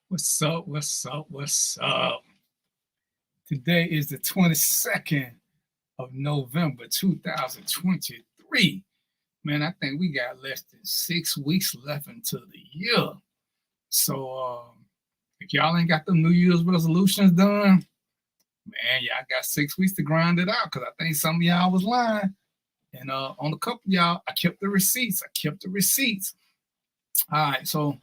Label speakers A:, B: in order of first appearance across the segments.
A: What's up? What's up? What's up? Today is the 22nd of November, 2023. Man, I think we got less than 6 weeks left until the year. So, if y'all ain't got the New Year's resolutions done, man, y'all got 6 weeks to grind it out because I think some of y'all was lying. And on a couple of y'all, I kept the receipts. All right, so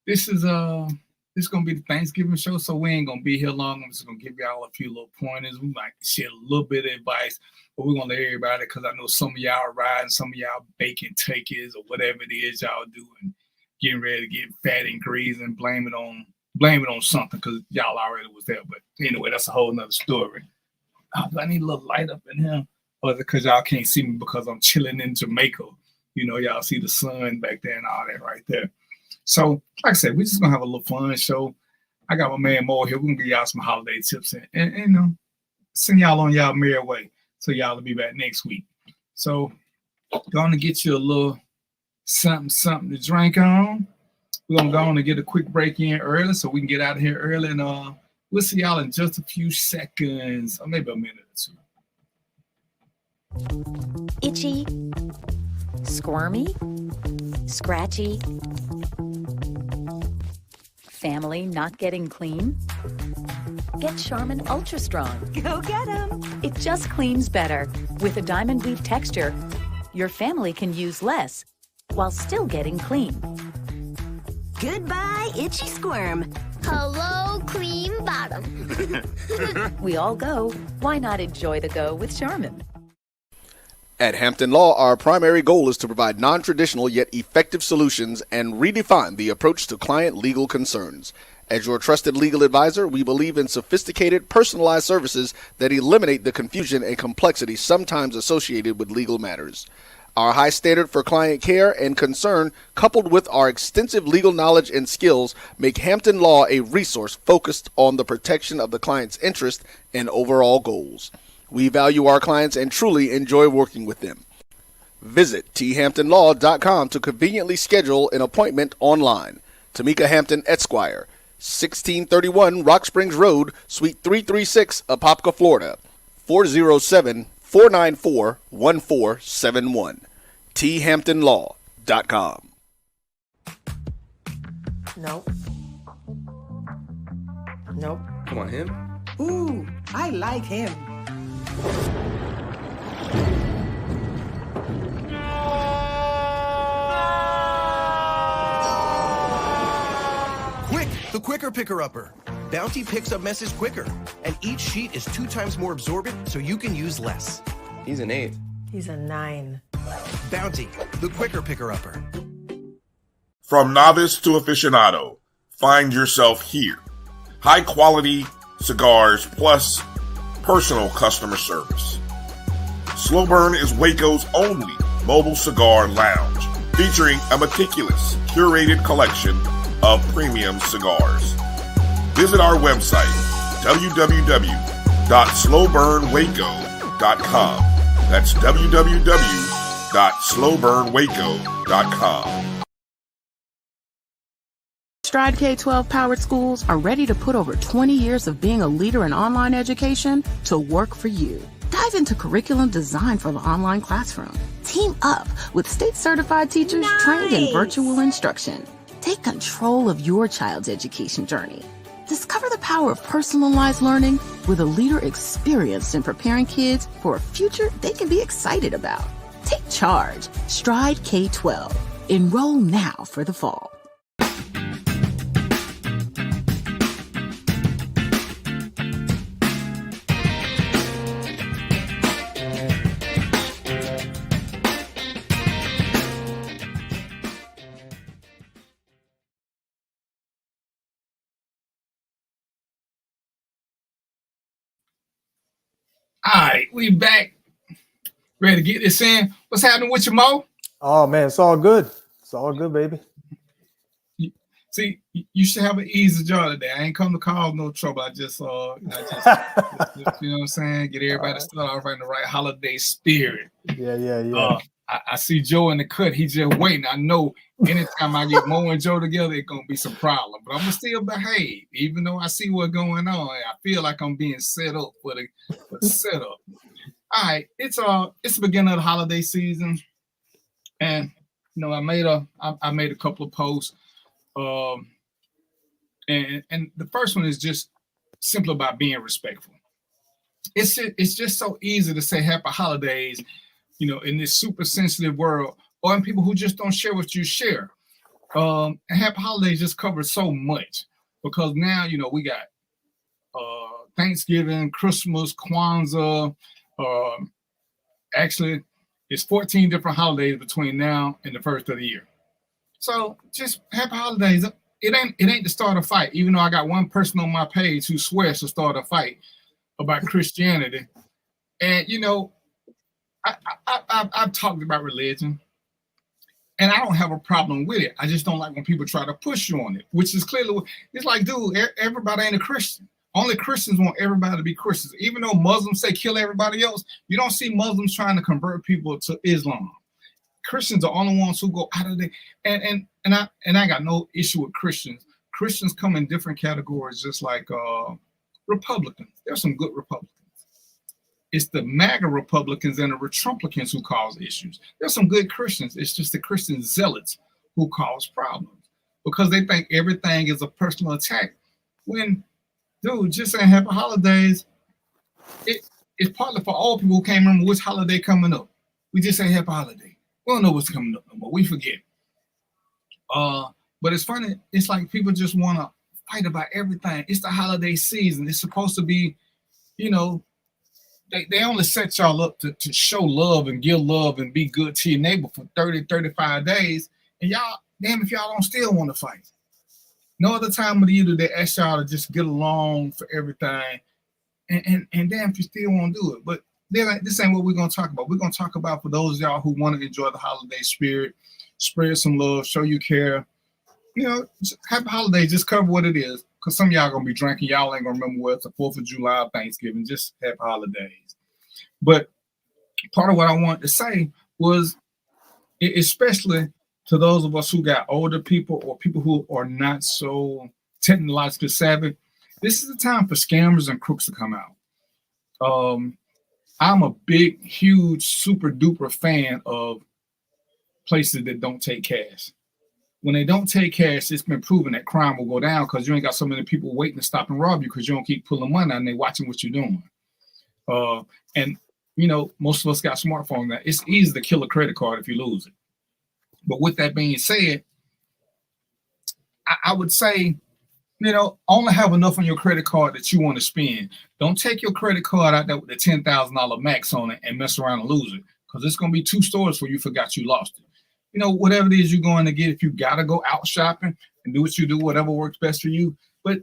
A: this is gonna be the Thanksgiving show, so we ain't gonna be here long. I'm just gonna give y'all a few little pointers. We might share a little bit of advice, but we're gonna let everybody because I know some of y'all are riding, some of y'all baking takers or whatever it is y'all doing, getting ready to get fat and greasy and blame it on something because y'all already was there. But anyway, that's a whole nother story. Do I need a little light up in here? Or is it because y'all can't see me because I'm chilling in Jamaica? You know, y'all see the sun back there and all that right there. So, like I said, we're just gonna have a little fun show. I got my man Mo here. We're gonna give y'all some holiday tips and send y'all on y'all merry way. So y'all will be back next week. So, going to get you a little something to drink on. We're gonna go on and get a quick break in early so we can get out of here early. And we'll see y'all in just a few seconds, or maybe a minute or two.
B: Itchy, squirmy, scratchy, family not getting clean? Get Charmin Ultra Strong.
C: Go get 'em.
B: It just cleans better. With a diamond weave texture, your family can use less while still getting clean.
C: Goodbye, itchy squirm.
D: Hello, cream bottom.
B: We all go. Why not enjoy the go with Charmin?
E: At Hampton Law, our primary goal is to provide non-traditional yet effective solutions and redefine the approach to client legal concerns. As your trusted legal advisor, we believe in sophisticated, personalized services that eliminate the confusion and complexity sometimes associated with legal matters. Our high standard for client care and concern, coupled with our extensive legal knowledge and skills, make Hampton Law a resource focused on the protection of the client's interest and overall goals. We value our clients and truly enjoy working with them. Visit thamptonlaw.com to conveniently schedule an appointment online. Tamika Hampton Esquire, 1631 Rock Springs Road, Suite 336, Apopka, Florida, 407-494-1471. thamptonlaw.com.
F: Nope. Nope.
G: Come on, him.
F: Ooh, I like him.
H: Quick, the quicker picker-upper. Bounty picks up messes quicker, and each sheet is 2 times more absorbent so you can use less.
G: He's an 8.
F: He's a 9.
H: Bounty, the quicker picker-upper.
I: From novice to aficionado, find yourself here. High quality cigars plus personal customer service. Slow Burn is Waco's only mobile cigar lounge, featuring a meticulous, curated collection of premium cigars. Visit our website, www.slowburnwaco.com. That's www.slowburnwaco.com.
J: Stride K-12 powered schools are ready to put over 20 years of being a leader in online education to work for you. Dive into curriculum designed for the online classroom. Team up with state-certified teachers trained in virtual instruction. Take control of your child's education journey. Discover the power of personalized learning with a leader experienced in preparing kids for a future they can be excited about. Take charge. Stride K-12. Enroll now for the fall.
A: All right, we back. Ready to get this in. What's happening with you, Mo?
K: Oh man, it's all good. It's all good, baby.
A: See, you should have an easy job today. I ain't come to cause no trouble. I just you know what I'm saying? Get everybody started off in the right holiday spirit.
K: Yeah.
A: I see Joe in the cut. He's just waiting. I know anytime I get Mo and Joe together, it's gonna be some problem. But I'm gonna still behave, even though I see what's going on. I feel like I'm being set up for the setup. All right, it's the beginning of the holiday season, and I made a couple of posts, and the first one is just simply about being respectful. It's just so easy to say happy holidays, in this super sensitive world, or in people who just don't share what you share. And happy holidays just covers so much, because now, we got Thanksgiving, Christmas, Kwanzaa. Actually, it's 14 different holidays between now and the first of the year. So just happy holidays. It ain't to start a fight, even though I got one person on my page who swears to start a fight about Christianity. And I've talked about religion, and I don't have a problem with it. I just don't like when people try to push you on it, which is clearly, it's like, dude, everybody ain't a Christian. Only Christians want everybody to be Christians. Even though Muslims say kill everybody else, you don't see Muslims trying to convert people to Islam. Christians are only ones who go out of the, and I got no issue with Christians. Christians come in different categories, just like Republicans. There's some good Republicans. It's the MAGA Republicans and the Retrumplicans who cause issues. There's some good Christians. It's just the Christian zealots who cause problems, because they think everything is a personal attack. When, dude, just saying happy holidays, it's partly for all people who can't remember which holiday coming up. We just say happy holiday. We don't know what's coming up no more. We forget. But it's funny. It's like people just want to fight about everything. It's the holiday season. It's supposed to be, they only set y'all up to show love and give love and be good to your neighbor for 30, 35 days. And y'all, damn if y'all don't still want to fight. No other time of the year do they ask y'all to just get along for everything. And damn if you still won't do it. But this ain't what we're going to talk about. We're going to talk about, for those of y'all who want to enjoy the holiday spirit, spread some love, show you care. Happy holidays, just cover what it is. Because some of y'all going to be drinking. Y'all ain't going to remember what's the 4th of July or Thanksgiving. Just happy holidays. But part of what I wanted to say was, especially to those of us who got older people or people who are not so technologically savvy, this is the time for scammers and crooks to come out. I'm a big, huge, super duper fan of places that don't take cash. When they don't take cash, it's been proven that crime will go down, because you ain't got so many people waiting to stop and rob you because you don't keep pulling money out and they watching what you're doing. And most of us got smartphones now. It's easy to kill a credit card if you lose it. But with that being said, I would say, only have enough on your credit card that you want to spend. Don't take your credit card out there with the $10,000 max on it and mess around and lose it, because it's going to be 2 stores where you forgot you lost it. Whatever it is you're going to get, if you got to go out shopping and do what you do, whatever works best for you. But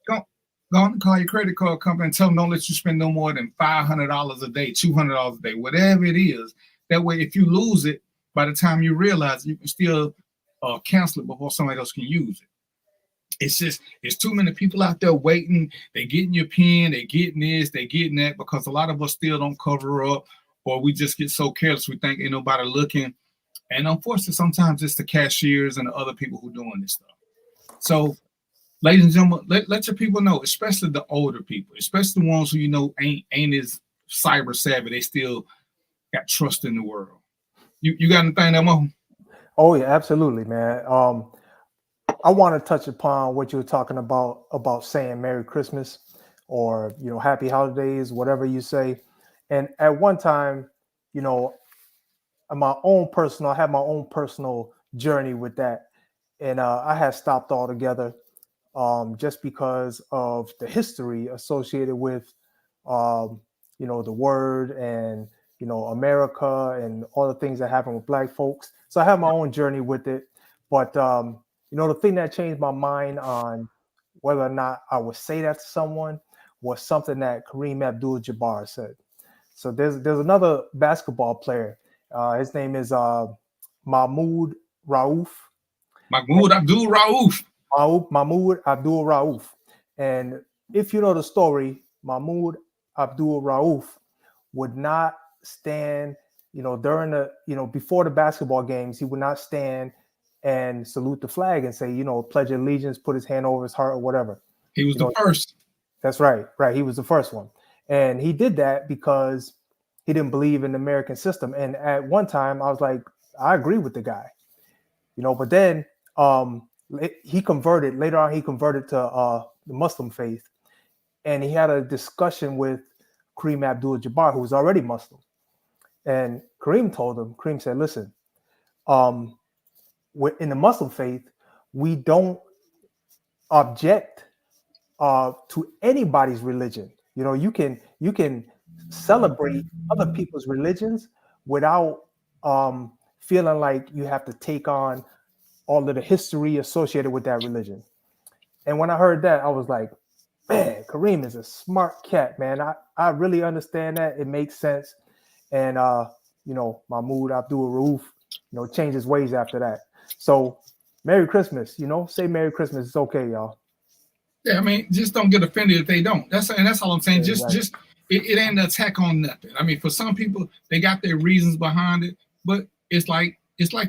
A: go on and call your credit card company and tell them don't let you spend no more than $500 a day, $200 a day, whatever it is. That way, if you lose it, by the time you realize, you can still cancel it before somebody else can use it. It's too many people out there waiting. They're getting your pen, they're getting this, they're getting that, because a lot of us still don't cover up, or we just get so careless we think ain't nobody looking. And unfortunately, sometimes it's the cashiers and the other people who are doing this stuff. So, ladies and gentlemen, let your people know, especially the older people, especially the ones who ain't as cyber savvy. They still got trust in the world. You got anything, Mo?
K: Oh yeah, absolutely, man. I want to touch upon what you were talking about saying Merry Christmas or Happy Holidays, whatever you say. And at one time, I had my own personal journey with that, and I had stopped altogether, just because of the history associated with, the word and America and all the things that happen with Black folks. So I have my own journey with it, but the thing that changed my mind on whether or not I would say that to someone was something that Kareem Abdul-Jabbar said. So there's another basketball player. His name is Mahmoud Rauf.
A: Mahmoud Abdul-Rauf.
K: Mahmoud Abdul-Rauf. And if you know the story, Mahmoud Abdul-Rauf would not stand during the, before the basketball games, he would not stand and salute the flag and say, pledge allegiance, put his hand over his heart or whatever.
A: He was the first.
K: That's right. Right. He was the first one. And he did that because he didn't believe in the American system. And at one time I was like, I agree with the guy, but then he converted later on. He converted to the Muslim faith, and he had a discussion with Kareem Abdul-Jabbar, who was already Muslim. And Kareem said, listen, in the Muslim faith, we don't object to anybody's religion. You can celebrate other people's religions without feeling like you have to take on all of the history associated with that religion. And when I heard that, I was like, man, Kareem is a smart cat, man. I really understand that. It makes sense. And Mahmoud Abdul Rauf, changed his ways after that. So Merry Christmas, say Merry Christmas. It's okay, y'all.
A: Yeah, I mean, just don't get offended if they don't. That's all I'm saying. Yeah, just it ain't an attack on nothing. I mean, for some people, they got their reasons behind it, but it's like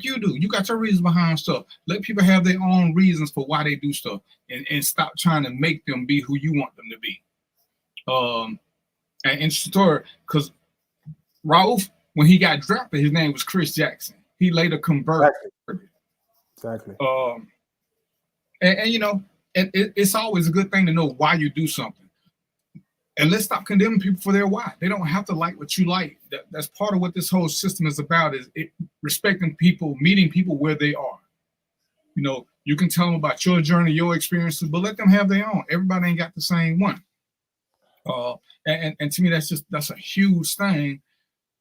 A: you do. You got your reasons behind stuff. Let people have their own reasons for why they do stuff, and stop trying to make them be who you want them to be. And interesting story, because Rauf, when he got drafted, his name was Chris Jackson. He later converted.
K: Exactly.
A: It's always a good thing to know why you do something. And let's stop condemning people for their why. They don't have to like what you like. That's part of what this whole system is about, is respecting people, meeting people where they are. You can tell them about your journey, your experiences, but let them have their own. Everybody ain't got the same one. And to me, that's a huge thing.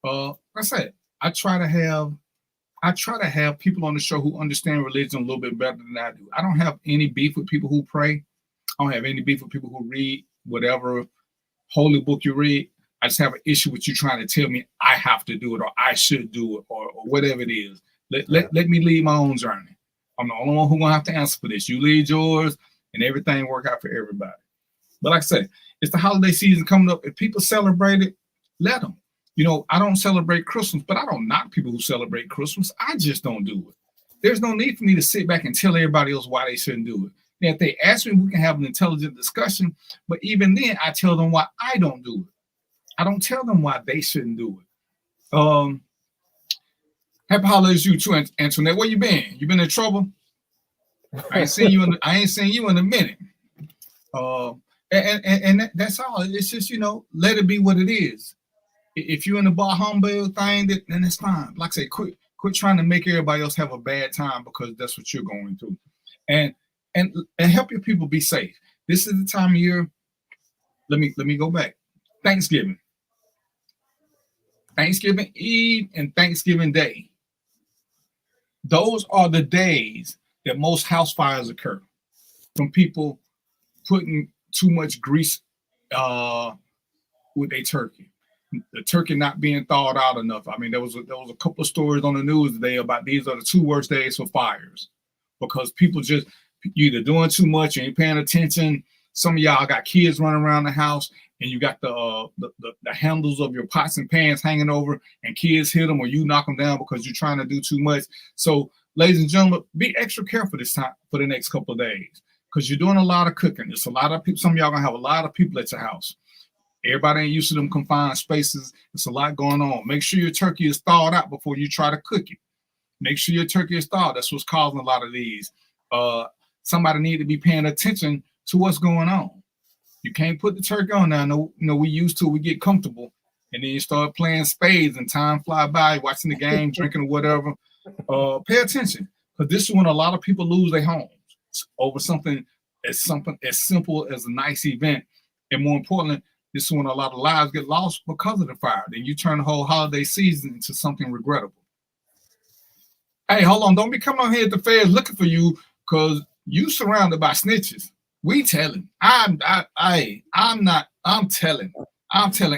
A: Like I said, I try to have people on the show who understand religion a little bit better than I do. I don't have any beef with people who pray. I don't have any beef with people who read whatever holy book you read. I just have an issue with you trying to tell me I have to do it or I should do it or whatever it is. Let me lead my own journey. I'm the only one who's gonna have to answer for this. You lead yours and everything work out for everybody. But like I said, it's the holiday season coming up. If people celebrate it, let them. I don't celebrate Christmas, but I don't knock people who celebrate Christmas. I just don't do it. There's no need for me to sit back and tell everybody else why they shouldn't do it. Now, if they ask me, we can have an intelligent discussion. But even then, I tell them why I don't do it. I don't tell them why they shouldn't do it. Happy holidays to you too, Antoinette. Where you been? You been in trouble? I ain't seen you in a minute. And that's all. It's just, let it be what it is. If you're in the bar humble thing, then it's fine. Like I say, quit trying to make everybody else have a bad time because that's what you're going through. And help your people be safe. This is the time of year. Let me go back. Thanksgiving Eve and Thanksgiving Day. Those are the days that most house fires occur from people putting too much grease with their turkey. The turkey not being thawed out enough. I mean, there was a couple of stories on the news today about these are the 2 worst days for fires because people just you either doing too much, you ain't paying attention. Some of y'all got kids running around the house and you got the handles of your pots and pans hanging over and kids hit them or you knock them down because you're trying to do too much. So, ladies and gentlemen, be extra careful this time for the next couple of days because you're doing a lot of cooking. There's a lot of people. Some of y'all gonna have a lot of people at your house. Everybody ain't used to them confined spaces. There's a lot going on. Make sure your turkey is thawed out before you try to cook it. Make sure your turkey is thawed. That's what's causing a lot of these. Somebody need to be paying attention to what's going on. You can't put the turkey on now. No, we used to, we get comfortable. And then you start playing spades and time fly by, watching the game, drinking or whatever. Pay attention. Because this is when a lot of people lose their homes over something as simple as a nice event. And more importantly, this is when a lot of lives get lost because of the fire. Then you turn the whole holiday season into something regrettable. Hey, hold on. Don't be coming on here at the feds looking for you because you surrounded by snitches. We telling. I'm telling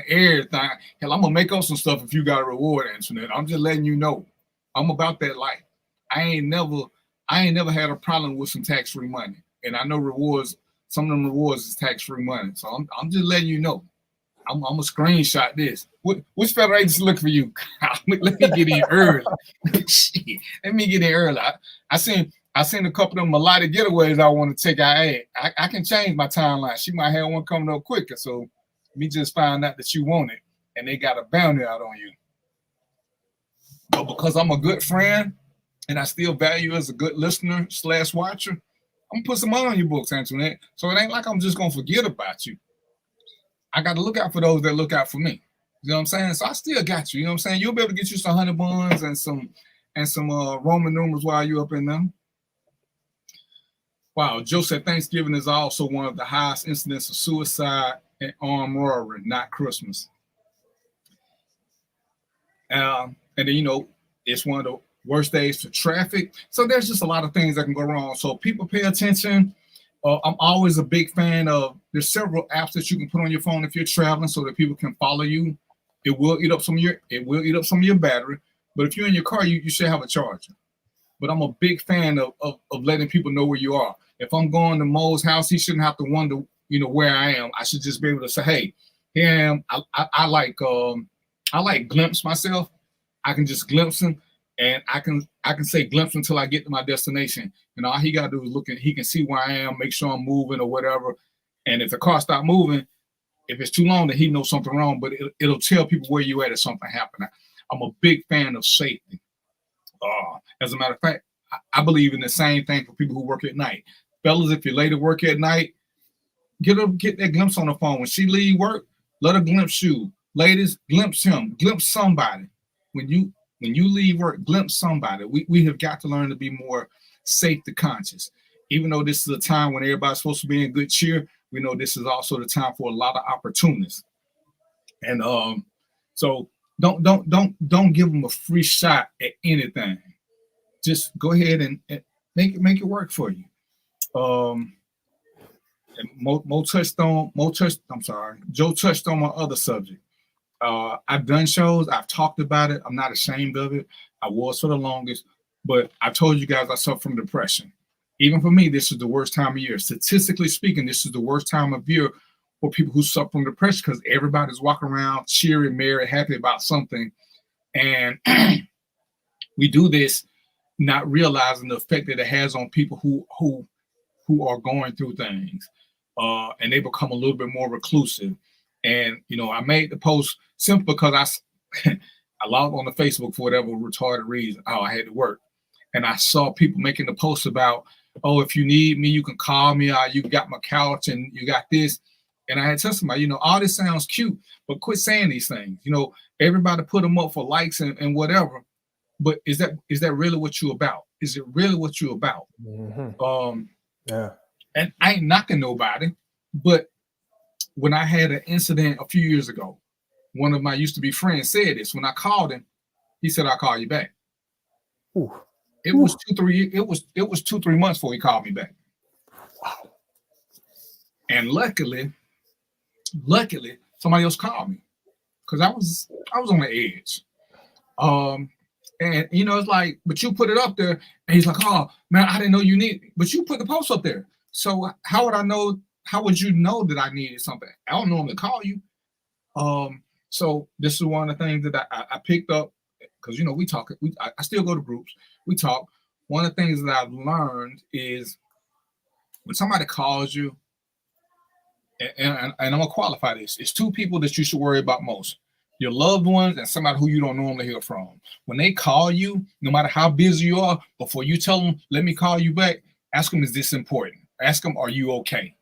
A: everything. Hell, I'm going to make up some stuff if you got a reward, Antoinette. I'm just letting you know. I'm about that life. I ain't never had a problem with some tax-free money. And I know rewards, some of them rewards is tax-free money. So I'm just letting you know. I'm gonna screenshot this. Which federal agency look for you? Let me get in early. Shit, let me get in early. I seen a couple of them melodic getaways I want to take. I can change my timeline. She might have one coming up quicker. So me just find out that you want it and they got a bounty out on you. But because I'm a good friend and I still value you as a good listener / watcher, I'm gonna put some money on your books, Antoinette. So it ain't like I'm just gonna forget about you. I got to look out for those that look out for me. You know what I'm saying? So I still got you. You know what I'm saying? You'll be able to get you some honey buns and some Roman numerals while you up in them. Wow, Joe said Thanksgiving is also one of the highest incidents of suicide and armed robbery, not Christmas. And then, you know, it's one of the worst days for traffic. So there's just a lot of things that can go wrong. So people pay attention. I'm always a big fan of, there's several apps that you can put on your phone if you're traveling so that people can follow you. It will eat up some of your battery, but if you're in your car, you should have a charger. But I'm a big fan of letting people know where you are. If I'm going to Mo's house, he shouldn't have to wonder, you know, where I am. I should just be able to say, hey, here I am. I like glimpse myself. I can just glimpse him, and I can say glimpse until I get to my destination. And all he got to do is look at, he can see where I am, make sure I'm moving or whatever. And if the car stop moving, if it's too long, then he knows something wrong, but it'll tell people where you at if something happened. I'm a big fan of safety. As a matter of fact, I believe in the same thing for people who work at night. Fellas, if you're late to work at night, get that glimpse on the phone. When she leave work, let her glimpse you. Ladies, glimpse him, glimpse somebody. When you leave work, glimpse somebody. We have got to learn to be more safety conscious. Even though this is a time when everybody's supposed to be in good cheer, we know this is also the time for a lot of opportunities. And so don't give them a free shot at anything. Just go ahead and make it work for you. Joe touched on my other subject. I've done shows, I've talked about it. I'm not ashamed of it. I was for the longest, but I told you guys I suffer from depression. Even for me, this is the worst time of year. Statistically speaking, this is the worst time of year for people who suffer from depression because everybody's walking around cheery, merry, happy about something. And we do this not realizing the effect that it has on people who are going through things. And they become a little bit more reclusive. And, you know, I made the post simply because I logged on to Facebook for whatever retarded reason. I had to work. And I saw people making the post about, oh, if you need me, you can call me. You got my couch and you got this. And I had to somebody, you know, all this sounds cute, but quit saying these things. You know, everybody put them up for likes and whatever. But is that really what you're about? Is it really what you're about? Mm-hmm. Yeah. And I ain't knocking nobody, but when I had an incident a few years ago, one of my used to be friends said this. When I called him, he said, "I'll call you back." Ooh. It was 2-3 months before he called me back. Wow. And luckily, somebody else called me because I was on the edge. And you know, it's like, but you put it up there, and he's like, "Oh man, I didn't know you need it." But you put the post up there. So how would I know? How would you know that I needed something? I don't normally call you. So this is one of the things that I picked up because, you know, we talk. I still go to groups. We talk. One of the things that I've learned is when somebody calls you, and I'm gonna qualify this. It's two people that you should worry about most: your loved ones and somebody who you don't normally hear from. When they call you, no matter how busy you are, before you tell them, "Let me call you back," ask them, "Is this important?" Ask them, "Are you okay?"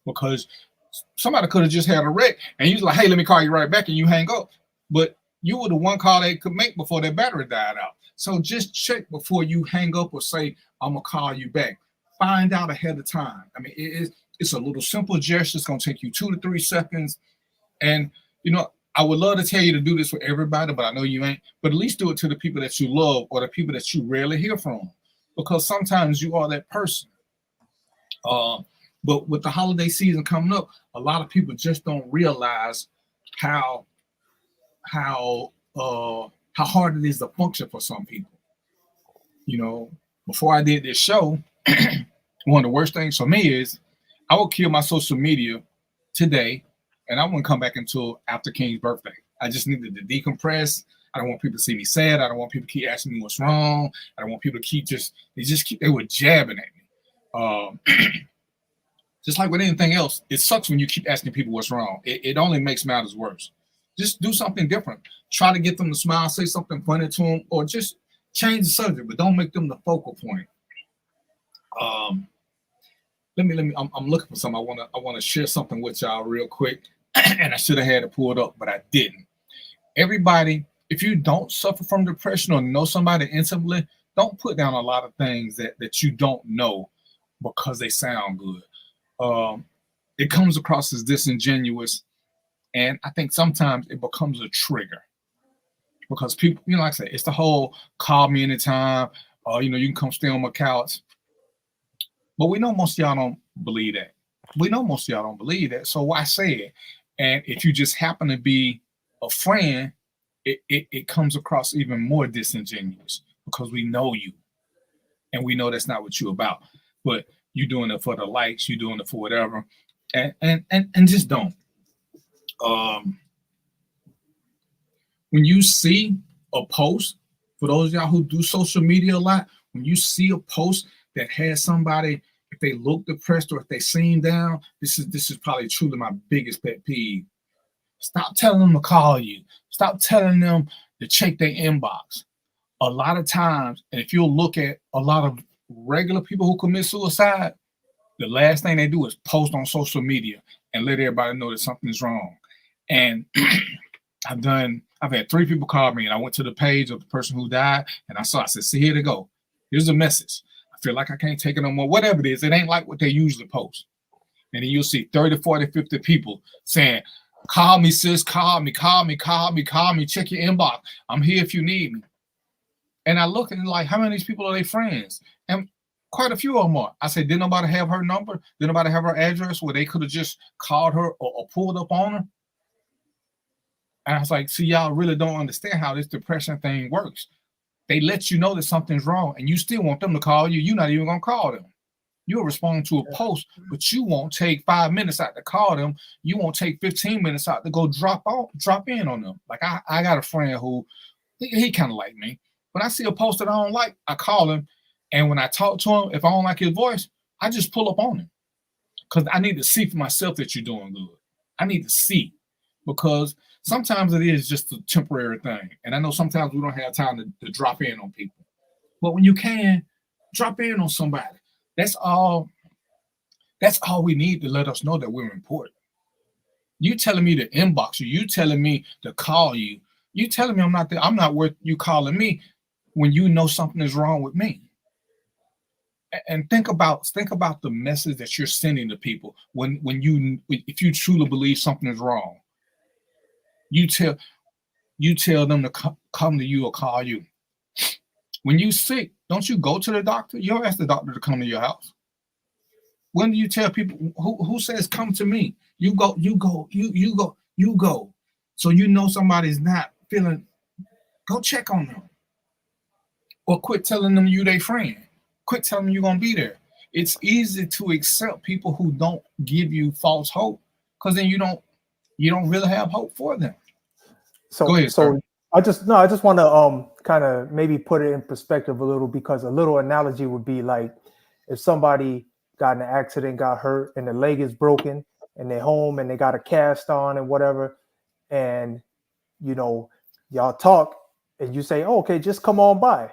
A: Because somebody could have just had a wreck and you're like, "Hey, let me call you right back," and you hang up. But you were the one call they could make before their battery died out. So just check before you hang up or say, "I'm gonna call you back." Find out ahead of time. I mean, it's a little simple gesture. It's gonna take you 2 to 3 seconds. And you know, I would love to tell you to do this for everybody, but I know you ain't. But at least do it to the people that you love or the people that you rarely hear from, because sometimes you are that person. But with the holiday season coming up, a lot of people just don't realize how hard it is to function for some people. You know, before I did this show, one of the worst things for me is I would kill my social media today and I wouldn't come back until after King's birthday. I just needed to decompress. I don't want people to see me sad. I don't want people to keep asking me what's wrong. I don't want people to keep they were jabbing at me. Just like with anything else, it sucks when you keep asking people what's wrong. It only makes matters worse. Just do something different. Try to get them to smile, say something funny to them, or just change the subject, but don't make them the focal point. Let me. I'm looking for something. I want to share something with y'all real quick, and I should have had it pulled up, but I didn't. Everybody, if you don't suffer from depression or know somebody intimately, don't put down a lot of things that you don't know because they sound good. It comes across as disingenuous, and I think sometimes it becomes a trigger because people, like I said, it's the whole call me anytime, you can come stay on my couch. But we know most of y'all don't believe that. So why say it? And if you just happen to be a friend, it comes across even more disingenuous because we know you and we know that's not what you're about. But you're doing it for the likes, you're doing it for whatever. And just don't. When you see a post, for those of y'all who do social media a lot, when you see a post that has somebody, if they look depressed or if they seem down, this is probably truly my biggest pet peeve. Stop telling them to call you. Stop telling them to check their inbox. A lot of times, and if you'll look at a lot of regular people who commit suicide, the last thing they do is post on social media and let everybody know that something's wrong. And I've had 3 people call me, and I went to the page of the person who died, and I said, see, here they go. Here's a message. I feel like I can't take it no more. Whatever it is, it ain't like what they usually post. And then you'll see 30, 40, 50 people saying, call me, sis, call me, check your inbox. I'm here if you need me. And I look and like, how many of these people are they friends? And quite a few of them are. I said, did nobody have her number? Did nobody have her address where they could have just called her or pulled up on her? And I was like, see, y'all really don't understand how this depression thing works. They let you know that something's wrong, and you still want them to call you. You're not even going to call them. You'll respond to a post, but you won't take 5 minutes out to call them. You won't take 15 minutes out to go drop in on them. Like I got a friend who, he kind of like me. When I see a post that I don't like, I call him. And when I talk to him, if I don't like his voice, I just pull up on him. Because I need to see for myself that you're doing good. I need to see. Because sometimes it is just a temporary thing. And I know sometimes we don't have time to drop in on people. But when you can, drop in on somebody. That's all we need to let us know that we're important. You telling me to inbox you, you telling me to call you, you telling me I'm not worth you calling me when you know something is wrong with me. And think about the message that you're sending to people if you truly believe something is wrong. You tell them to come to you or call you. When you sick, don't you go to the doctor? You don't ask the doctor to come to your house. When do you tell people who says come to me? You go. So you know somebody's not feeling, go check on them. Or quit telling them you their friend. Quit telling them you're gonna be there. It's easy to accept people who don't give you false hope, because then you don't really have hope for them.
K: So
A: go ahead, sir.
K: I just want to kind of maybe put it in perspective a little, because a little analogy would be like if somebody got in an accident, got hurt, and the leg is broken, and they're home and they got a cast on and whatever, and y'all talk and you say, oh, okay, just come on by.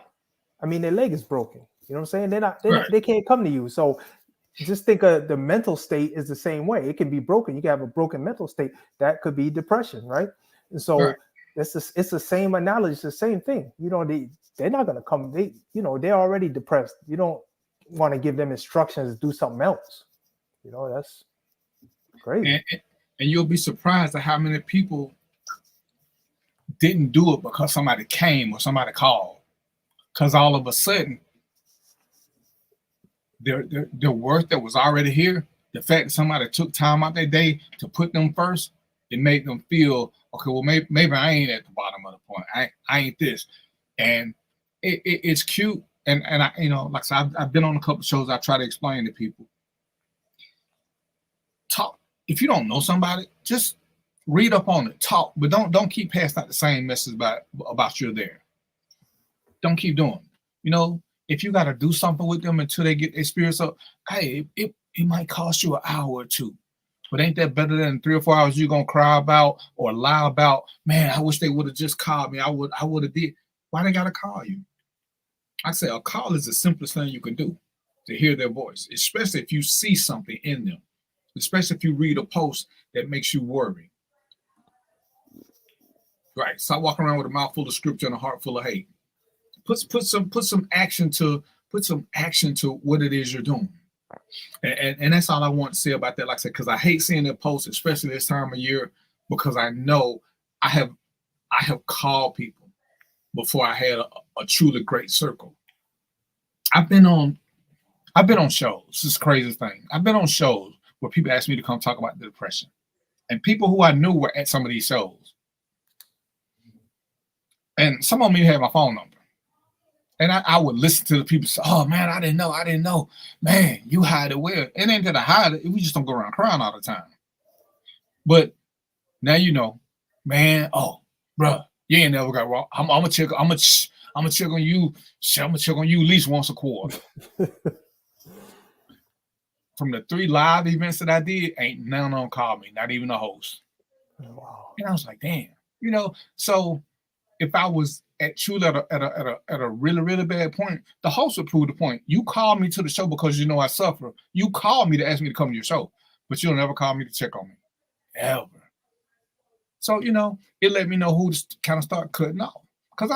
K: I mean, their leg is broken. You know what I'm saying? They can't come to you. So just think of the mental state is the same way. It can be broken. You can have a broken mental state. That could be depression, right? And so it's the same analogy. It's the same thing. They're not going to come. They're already depressed. You don't want to give them instructions to do something else. That's great.
A: And you'll be surprised at how many people didn't do it because somebody came or somebody called. Because all of a sudden, their worth that was already here, the fact that somebody took time out their day to put them first, it made them feel, okay, well, maybe I ain't at the bottom of the point. I ain't this. And it's cute. And I, like I said, I've been on a couple of shows. I try to explain to people. Talk. If you don't know somebody, just read up on it, talk, but don't keep passing out the same message about you're there. Don't keep doing it. You know, if you got to do something with them until they get their spirits up, hey, it might cost you an hour or two. But ain't that better than 3 or 4 hours you're gonna cry about or lie about? Man, I wish they would have just called me. I would have did. Why they gotta call you? I say a call is the simplest thing you can do to hear their voice, especially if you see something in them, especially if you read a post that makes you worry. Right. Stop walking around with a mouth full of scripture and a heart full of hate. Put some action to what it is you're doing. And that's all I want to say about that. Like I said, because I hate seeing that post, especially this time of year, because I know I have called people before I had a truly great circle. I've been on shows. This is the craziest thing. I've been on shows where people ask me to come talk about the depression, and people who I knew were at some of these shows, and some of them even had my phone number. And I would listen to the people say, oh, man, I didn't know. Man, you hide it well. It ain't that I hide it. We just don't go around crying all the time. But now you know, man, oh, bro, you ain't never got wrong. I'm gonna check on you. I'm gonna check on you at least once a quarter. From the 3 live events that I did, ain't none of them called me, not even the host. Wow. And I was like, damn, you know, so if I was truly at a really, really bad point, the host would prove the point. You called me to the show because you know I suffer. You called me to ask me to come to your show, but you'll never call me to check on me. Ever. So, you know, it let me know who to kind of start cutting off. Because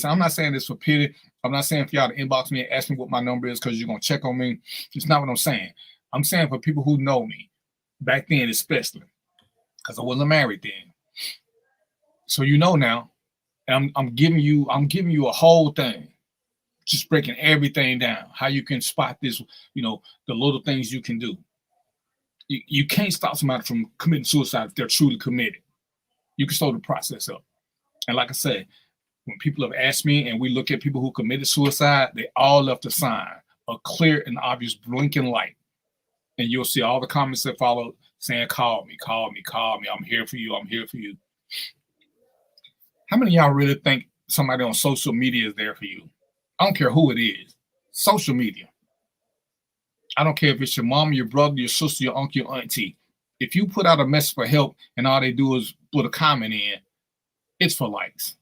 A: I'm not saying this for pity. I'm not saying for y'all to inbox me and ask me what my number is because you're going to check on me. It's not what I'm saying. I'm saying for people who know me, back then especially, because I wasn't married then. So you know now, and I'm giving you a whole thing, just breaking everything down, how you can spot this, you know, the little things you can do. You can't stop somebody from committing suicide if they're truly committed. You can slow the process up. And like I said, when people have asked me and we look at people who committed suicide, they all left a sign, a clear and obvious blinking light. And you'll see all the comments that follow saying, call me. I'm here for you. How many of y'all really think somebody on social media is there for you? I don't care who it is. Social media. I don't care if it's your mom, your brother, your sister, your uncle, your auntie. If you put out a message for help and all they do is put a comment in, it's for likes.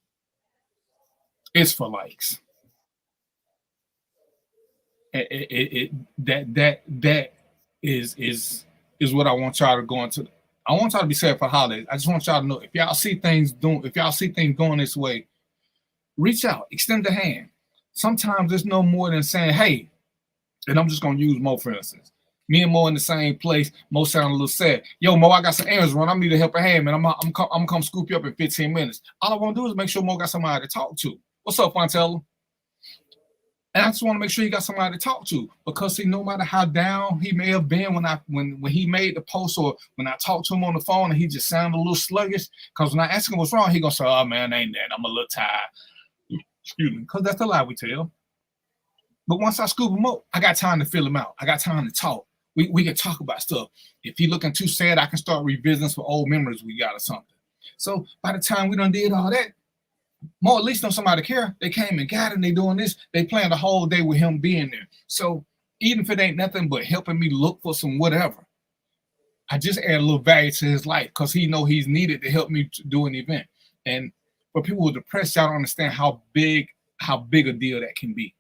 A: It's for likes. That is what I want y'all to go into. I want y'all to be safe for holidays. I just want y'all to know if y'all see things going this way, reach out, extend the hand. Sometimes there's no more than saying, hey, and I'm just gonna use Mo for instance. Me and Mo in the same place. Mo sound a little sad. Yo, Mo, I got some errands run. I need a helping hand, man. I'm come scoop you up in 15 minutes. All I want to do is make sure Mo got somebody to talk to. What's up, Fontella? And I just want to make sure you got somebody to talk to, because see, no matter how down he may have been when he made the post, or when I talked to him on the phone and he just sounded a little sluggish, because when I ask him what's wrong, he gonna say, oh man, ain't that, I'm a little tired. Excuse me, because that's the lie we tell. But once I scoop him up, I got time to fill him out. I got time to talk. We can talk about stuff. If he looking too sad, I can start revisiting some old memories we got or something. So by the time we done did all that, Mo at least know somebody care. They came and got him. They doing this. They planned the whole day with him being there. So even if it ain't nothing but helping me look for some whatever, I just add a little value to his life because he know he's needed to help me to do an event. And for people who are depressed, y'all don't understand how big a deal that can be.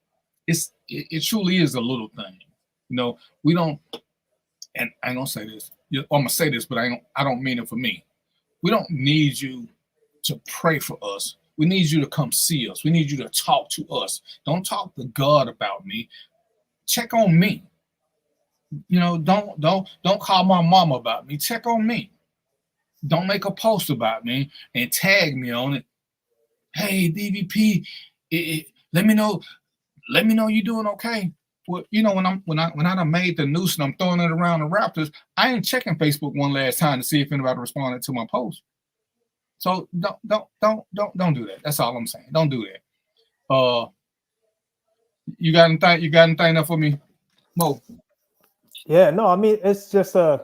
A: It truly is a little thing. You know, we don't, and I ain't gonna say this. I'm gonna say this, but I don't mean it for me. We don't need you to pray for us. We need you to come see us. We need you to talk to us. Don't talk to God about me. Check on me. You know, don't call my mama about me. Check on me. Don't make a post about me and tag me on it. Hey, DVP, let me know you're doing okay. Well, you know, when I done made the noose and I'm throwing it around the Raptors, I ain't checking Facebook one last time to see if anybody responded to my post. So don't do that. That's all I'm saying. Don't do that. You got anything there for me, Mo?
K: Yeah, no, I mean it's just you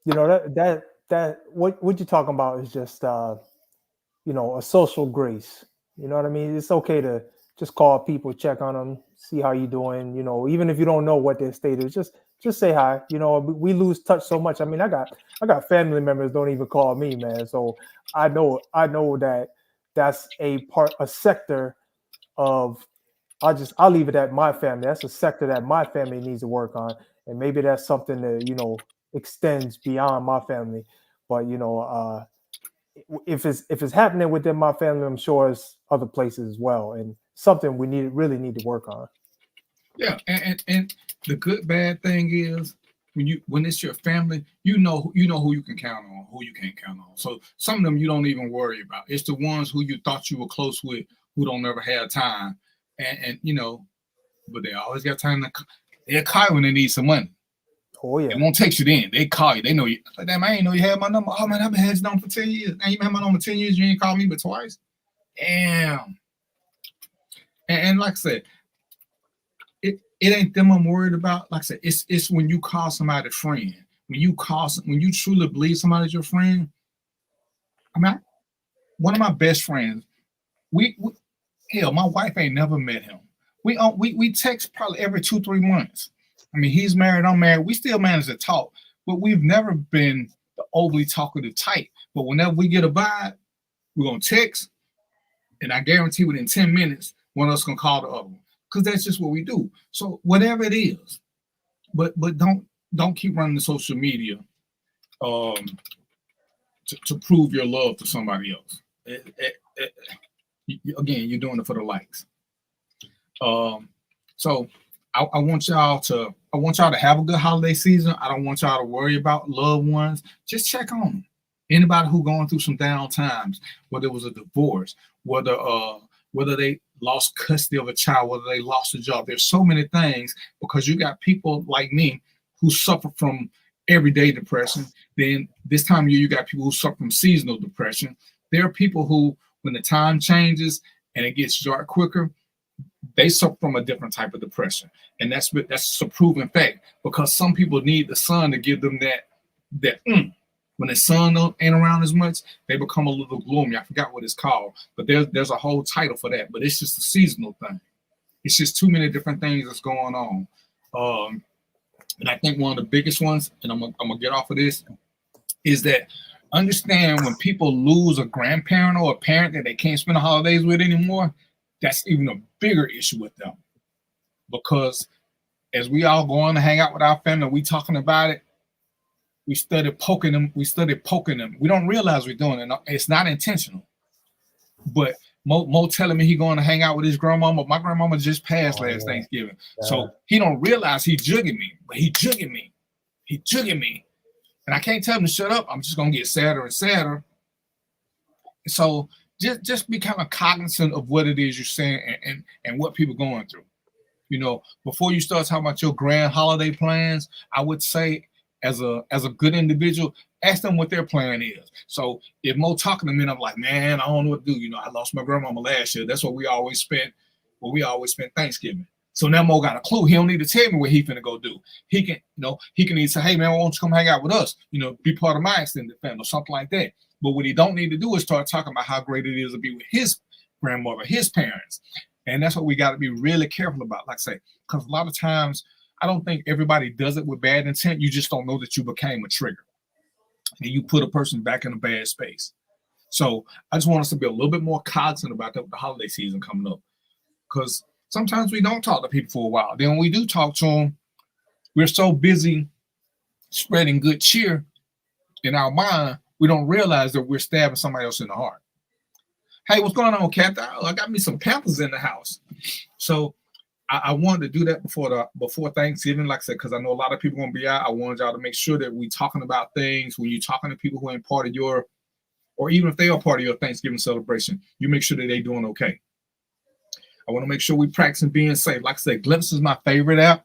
K: know, that that what you're talking about is just a social grace. You know what I mean? It's okay to just call people, check on them, see how you doing. Even if you don't know what their state is, just say hi. We lose touch so much. I mean, I got family members don't even call me, man. So I know that that's a sector of. I'll leave it at my family. That's a sector that my family needs to work on, and maybe that's something that extends beyond my family. But if it's happening within my family, I'm sure it's other places as well, and something we really need to work on.
A: Yeah, and the good bad thing is when it's your family, you know who you can count on, who you can't count on. So some of them you don't even worry about. It's the ones who you thought you were close with who don't ever have time, and but they always got time they'll call you when they need some money.
K: Oh yeah,
A: they won't text you then. They call you. They know you. Like, damn, I ain't know you had my number. Oh man, I've been had your number for 10 years. Now you had my number 10 years. You ain't called me but twice. Damn. And like I said, it ain't them I'm worried about. Like I said, it's when you call somebody a friend. When you truly believe somebody's your friend. I mean, one of my best friends. Hell, my wife ain't never met him. We text probably every 2-3 months. I mean, he's married, I'm married. We still manage to talk, but we've never been the overly talkative type. But whenever we get a vibe, we're gonna text, and I guarantee within 10 minutes, one of us gonna call the other one, because that's just what we do. So whatever it is, but don't keep running the social media to prove your love to somebody else. Again, you're doing it for the likes. So I want y'all to have a good holiday season. I don't want y'all to worry about loved ones. Just check on them. Anybody who going through some down times, whether it was a divorce, whether they lost custody of a child, whether they lost a job. There's so many things, because you got people like me who suffer from everyday depression. Then this time of year, you got people who suffer from seasonal depression. There are people who, when the time changes and it gets dark quicker, they suffer from a different type of depression. And that's a proven fact, because some people need the sun to give them that when the sun ain't around as much, they become a little gloomy. I forgot what it's called, but there's a whole title for that, but it's just a seasonal thing. It's just too many different things that's going on. And I think one of the biggest ones, and I'm gonna get off of this, is that understand when people lose a grandparent or a parent that they can't spend the holidays with anymore, that's even a bigger issue with them. Because as we all go on to hang out with our family, we talking about it, we started poking them. We don't realize we're doing it. It's not intentional. But Mo telling me he going to hang out with his grandmama. My grandmama just passed last Thanksgiving. Yeah. So he don't realize he jugging me. But he jugging me. And I can't tell him to shut up. I'm just going to get sadder and sadder. So just be kind of cognizant of what it is you're saying and what people are going through. Before you start talking about your grand holiday plans, I would say, as a good individual, ask them what their plan is. So if Mo talking to me and I'm like, man, I don't know what to do. I lost my grandmama last year. That's what we always spent Thanksgiving. So now Mo got a clue. He don't need to tell me what he finna go do. He can either say, hey man, why don't you come hang out with us? Be part of my extended family or something like that. But what he don't need to do is start talking about how great it is to be with his grandmother, his parents. And that's what we got to be really careful about, like I say, because a lot of times, I don't think everybody does it with bad intent. You just don't know that you became a trigger and you put a person back in a bad space. So I just want us to be a little bit more cognizant about that with the holiday season coming up, because sometimes we don't talk to people for a while. Then when we do talk to them, we're so busy spreading good cheer in our mind, we don't realize that we're stabbing somebody else in the heart. Hey, what's going on, Cat? I got me some Pampers in the house. So I wanted to do that before Thanksgiving, like I said, because I know a lot of people going to be out. I wanted y'all to make sure that we talking about things when you're talking to people who ain't part of your, or even if they are part of your Thanksgiving celebration, you make sure that they doing okay. I want to make sure we practicing being safe. Like I said, Glimpse is my favorite app.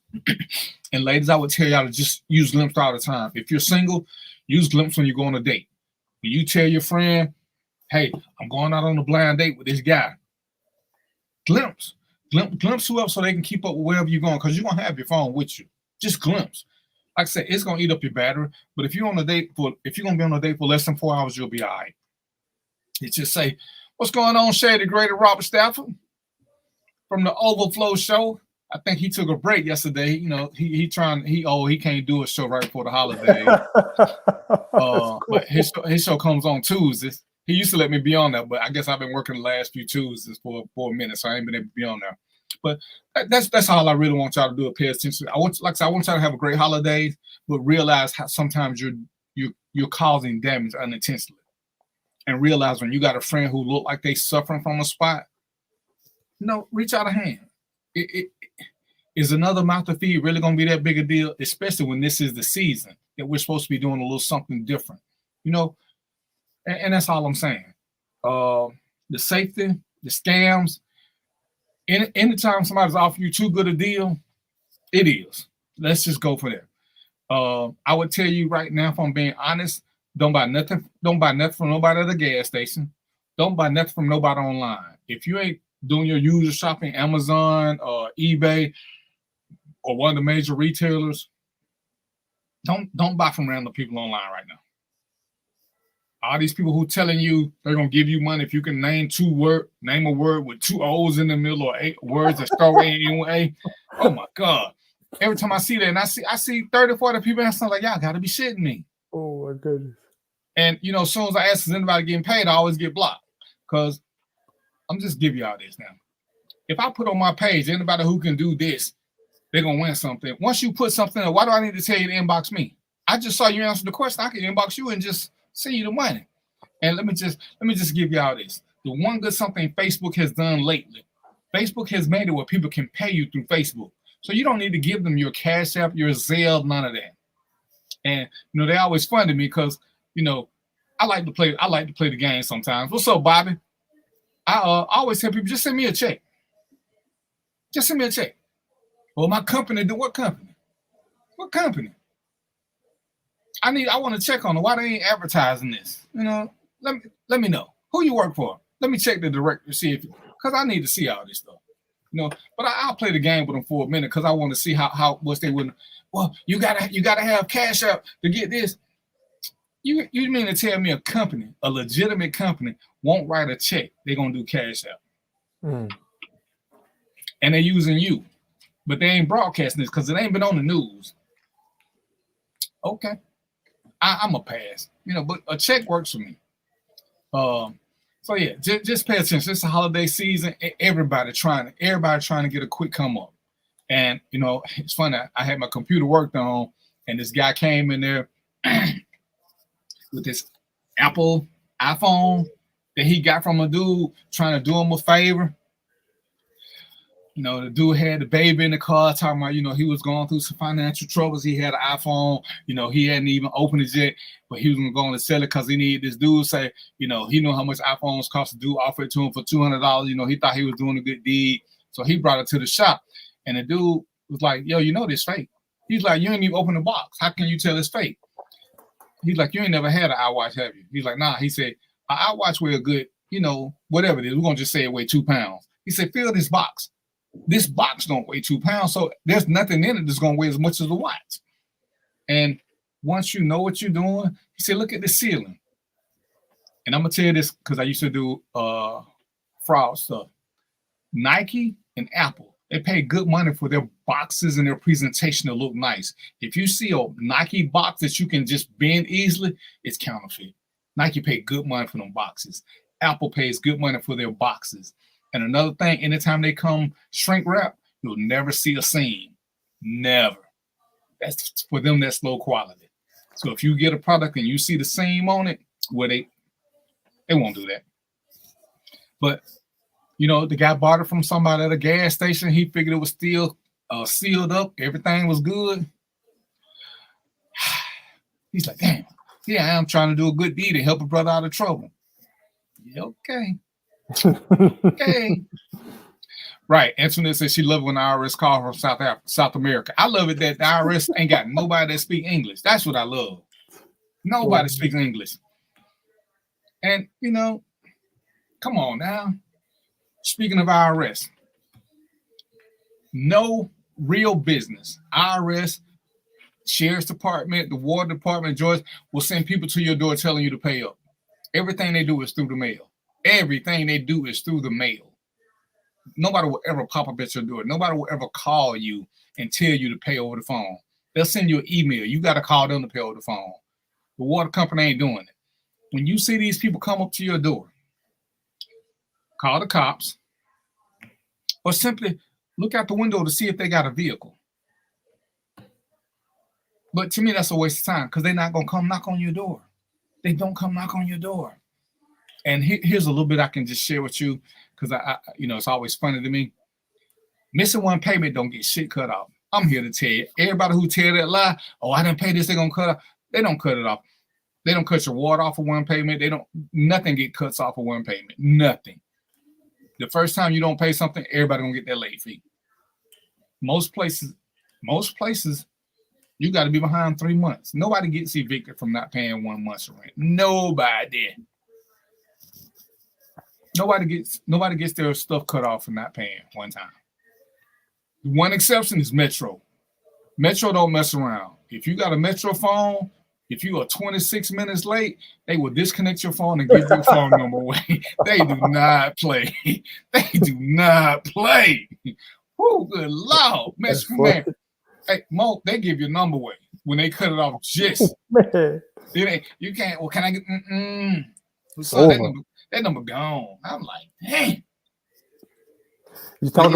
A: And ladies, I would tell y'all to just use Glimpse all the time. If you're single, use Glimpse when you go on a date. When you tell your friend, hey, I'm going out on a blind date with this guy, Glimpse who else so they can keep up with wherever you're going, because you're going to have your phone with you. Just Glimpse. like I said, it's gonna eat up your battery. But if you're gonna be on a date for less than 4 hours, you'll be all right. You just say, "What's going on, Shady Greater Robert Stafford from the Overflow Show?" I think he took a break yesterday. You know, he can't do a show right before the holiday.
K: Cool.
A: But his show comes on Tuesdays. He used to let me be on that, but I guess I've been working the last few Tuesdays for a minute, so I ain't been able to be on there. But that's all I really want y'all to do. Pay attention. I want y'all to have a great holidays, but realize how sometimes you're causing damage unintentionally, and realize when you got a friend who look like they suffering from a spot, reach out a hand. Is another mouth to feed really going to be that big a deal, especially when this is the season that we're supposed to be doing a little something different, and that's all I'm saying. The safety, the scams, anytime somebody's offering you too good a deal, it is. Let's just go for that. I would tell you right now, if I'm being honest, don't buy nothing from nobody at the gas station. Don't buy nothing from nobody online. If you ain't doing your usual shopping, Amazon or eBay or one of the major retailers, don't buy from random people online right now. All these people who telling you they're gonna give you money if you can name a word with 2 O's in the middle or 8 words that start with A. Oh my God. Every time I see that, and I see 30, 40 people, and I'm like, y'all gotta be shitting me.
K: Oh my goodness.
A: And as soon as I ask, is anybody getting paid, I always get blocked. Because I'm just giving y'all this now. If I put on my page, anybody who can do this, they're gonna win something. Once you put something up, why do I need to tell you to inbox me? I just saw you answer the question. I can inbox you and just send you the money. And let me just give y'all this. The one good something Facebook has done lately. Facebook has made it where people can pay you through Facebook. So you don't need to give them your Cash App, your Zelle, none of that. And they always fun to me because I like to play the game sometimes. What's up, Bobby? I always tell people, just send me a check. Just send me a check. Well, my company, what company? What company? I want to check on it. Why they ain't advertising this? Let me know. Who you work for? Let me check the director, see because I need to see all this stuff. But I'll play the game with them for a minute because I want to see how much they would. Well, you gotta have Cash App to get this. You mean to tell me a company, a legitimate company, won't write a check? They're gonna do Cash App, and they're using you, but they ain't broadcasting this because it ain't been on the news. Okay, I'm a pass, but a check works for me. So yeah, just pay attention. It's a holiday season. Everybody trying to get a quick come up, and it's funny. I had my computer worked on, and this guy came in there with this Apple iPhone that he got from a dude trying to do him a favor. The dude had the baby in the car talking about, he was going through some financial troubles. He had an iPhone, he hadn't even opened it yet, but he was going to sell it because he needed this dude say, he knew how much iPhones cost. The dude offered it to him for $200. He thought he was doing a good deed. So he brought it to the shop. And the dude was like, yo, this fake. He's like, you ain't even open the box. How can you tell it's fake? He's like, you ain't never had an iWatch, have you? He's like, nah. He said, an iWatch weigh a good, whatever it is. We're going to just say it weigh 2 pounds. He said, fill this box. This box don't weigh 2 pounds, so there's nothing in it that's going to weigh as much as a watch. And once you know what you're doing, he said, look at the ceiling. And I'm going to tell you this because I used to do fraud stuff. Nike and Apple, they pay good money for their boxes and their presentation to look nice. If you see a Nike box that you can just bend easily, it's counterfeit. Nike pay good money for them boxes. Apple pays good money for their boxes. And another thing, anytime they come shrink wrap, you'll never see a seam. Never. That's for them, that's low quality. So if you get a product and you see the seam on it, well, they won't do that. But the guy bought it from somebody at a gas station. He figured it was still sealed up. Everything was good. He's like, damn, yeah, I'm trying to do a good deed to help a brother out of trouble. Yeah, okay. Okay. Right. Antoinette says she loved when the IRS called from South America. I love it that the IRS ain't got nobody that speak English. That's what I love. Nobody speaks English. And, come on now. Speaking of IRS, no real business, IRS, Sheriff's Department, the Water Department, Georgia will send people to your door telling you to pay up. Everything they do is through the mail. Everything they do is through the mail. Nobody will ever pop up at your door. Nobody will ever call you and tell you to pay over the phone. They'll send you an email. You got to call them to pay over the phone. The water company ain't doing it. When you see these people come up to your door, call the cops, or simply look out the window to see if they got a vehicle. But to me, that's a waste of time because they're not going to come knock on your door. They don't come knock on your door. And here's a little bit I can just share with you because I it's always funny to me. Missing one payment don't get shit cut off. I'm here to tell you, everybody who tell that lie, oh, I didn't pay this, they're going to cut off. They don't cut it off. They don't cut your water off of one payment. Nothing get cuts off of one payment. Nothing. The first time you don't pay something, everybody gonna get that late fee. Most places, you got to be behind 3 months. Nobody gets evicted from not paying 1 month's rent. Nobody gets their stuff cut off for not paying one time. One exception is Metro. Metro don't mess around. If you got a Metro phone, if you are 26 minutes late, they will disconnect your phone and give your phone number away. They do not play. They do not play. Oh, good Lord. Man. Hey, Mo, they give your number away when they cut it off just. You can't, well, can I get, So that number gone. I'm like, dang.
K: You sound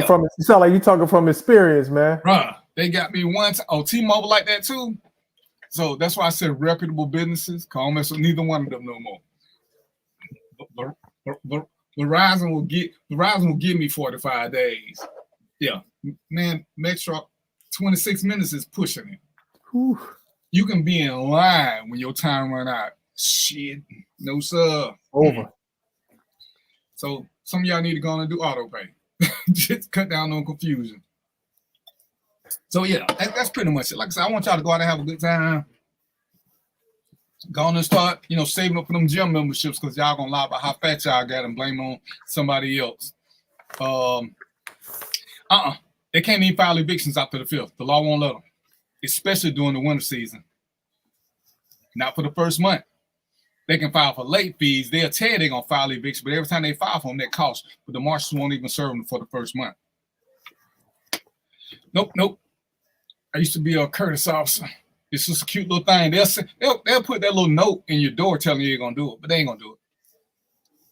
K: like you talking from experience, man.
A: Bruh, they got me once. Oh, T-Mobile like that too. So that's why I said reputable businesses. Can't mess with neither one of them no more. Verizon will give me 45 days. Yeah, man. Metro 26 minutes is pushing it. Whew. You can be in line when your time run out. Shit, no sir.
K: Over.
A: So some of y'all need to go on and do auto pay. Just cut down on confusion. So yeah, that's pretty much it. Like I said, I want y'all to go out and have a good time. Go on and start, saving up for them gym memberships because y'all gonna lie about how fat y'all got and blame on somebody else. They can't even file evictions after the 5th. The law won't let them, especially during the winter season. Not for the first month. They can file for late fees. They'll tell you they're gonna file eviction, but every time they file for them, that costs. But the marshals won't even serve them for the first month. Nope. I used to be a Curtis officer. It's just a cute little thing. They'll put that little note in your door telling you they're gonna do it, but they ain't gonna do it.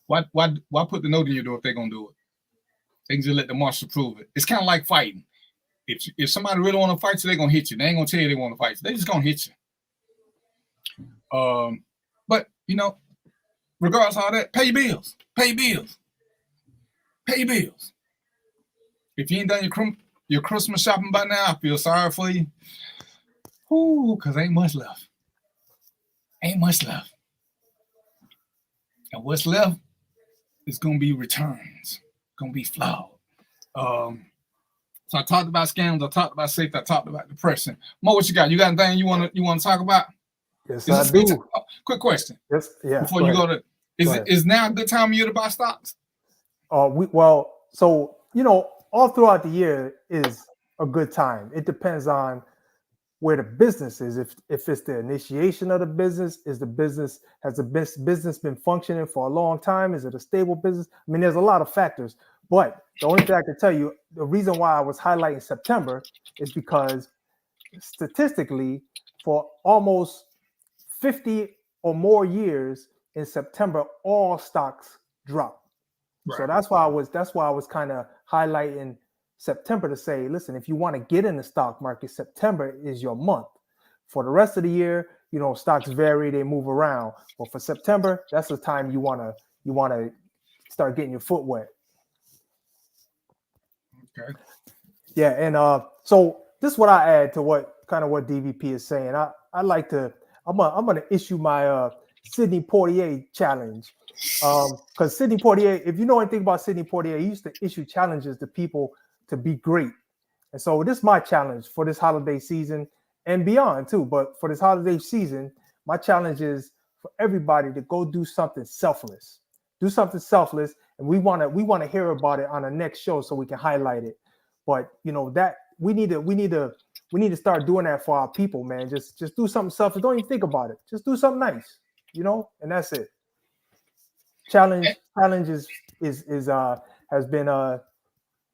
A: Why put the note in your door if they're gonna do it? They can just let the marshal prove it. It's kind of like fighting. If somebody really want to fight you, they're gonna hit you. They ain't gonna tell you they want to fight you. They just gonna hit you. But regardless of all that, pay your bills. Pay your bills. Pay your bills. If you ain't done your Christmas shopping by now, I feel sorry for you. Ooh, because ain't much left. Ain't much left. And what's left is going to be returns. Going to be flawed. So I talked about scams. I talked about safety. I talked about depression. Mo, what you got? You got anything you want to talk about?
K: Yes, I do.
A: Quick question.
K: Yes, yeah.
A: Before you go to, is now a good time of year to buy stocks?
K: All throughout the year is a good time. It depends on where the business is. If it's the initiation of the business, has the business been functioning for a long time? Is it a stable business? I mean, there's a lot of factors. But the only thing I can tell you, the reason why I was highlighting September is because statistically, for almost 50 or more years in September, all stocks drop. Right. So that's why I was kind of highlighting September to say, listen, if you want to get in the stock market, September is your month. For the rest of the year, stocks vary, they move around. But for September, that's the time you want to start getting your foot wet.
A: Okay.
K: Yeah, and so this is what I add to what DVP is saying. I'm gonna issue my Sidney Poitier challenge. Because Sidney Poitier, if you know anything about Sidney Poitier, he used to issue challenges to people to be great. And so this is my challenge for this holiday season and beyond too. But for this holiday season, my challenge is for everybody to go do something selfless. Do something selfless. And we want to hear about it on the next show so we can highlight it. But that we need to we need to start doing that for our people, man. Just do something selfish. Don't even think about it. Just do something nice, you know, and that's it. Challenge has been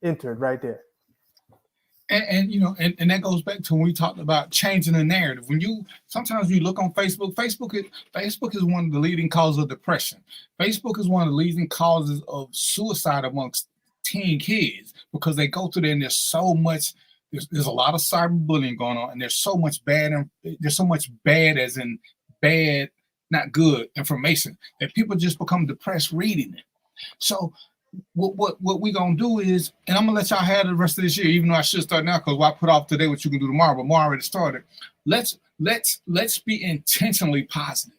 K: entered right there.
A: And you know, and that goes back to when we talked about changing the narrative. When you sometimes you look on Facebook, Facebook is one of the leading causes of depression. Facebook is one of the leading causes of suicide amongst teen kids, because they go through there and there's so much. There's a lot of cyberbullying going on, and there's so much bad as in bad, not good information, that people just become depressed reading it. So what we gonna do is, and I'm gonna let y'all have the rest of this year, even though I should start now, because I put off today what you can do tomorrow, but Mar already started. Let's be intentionally positive.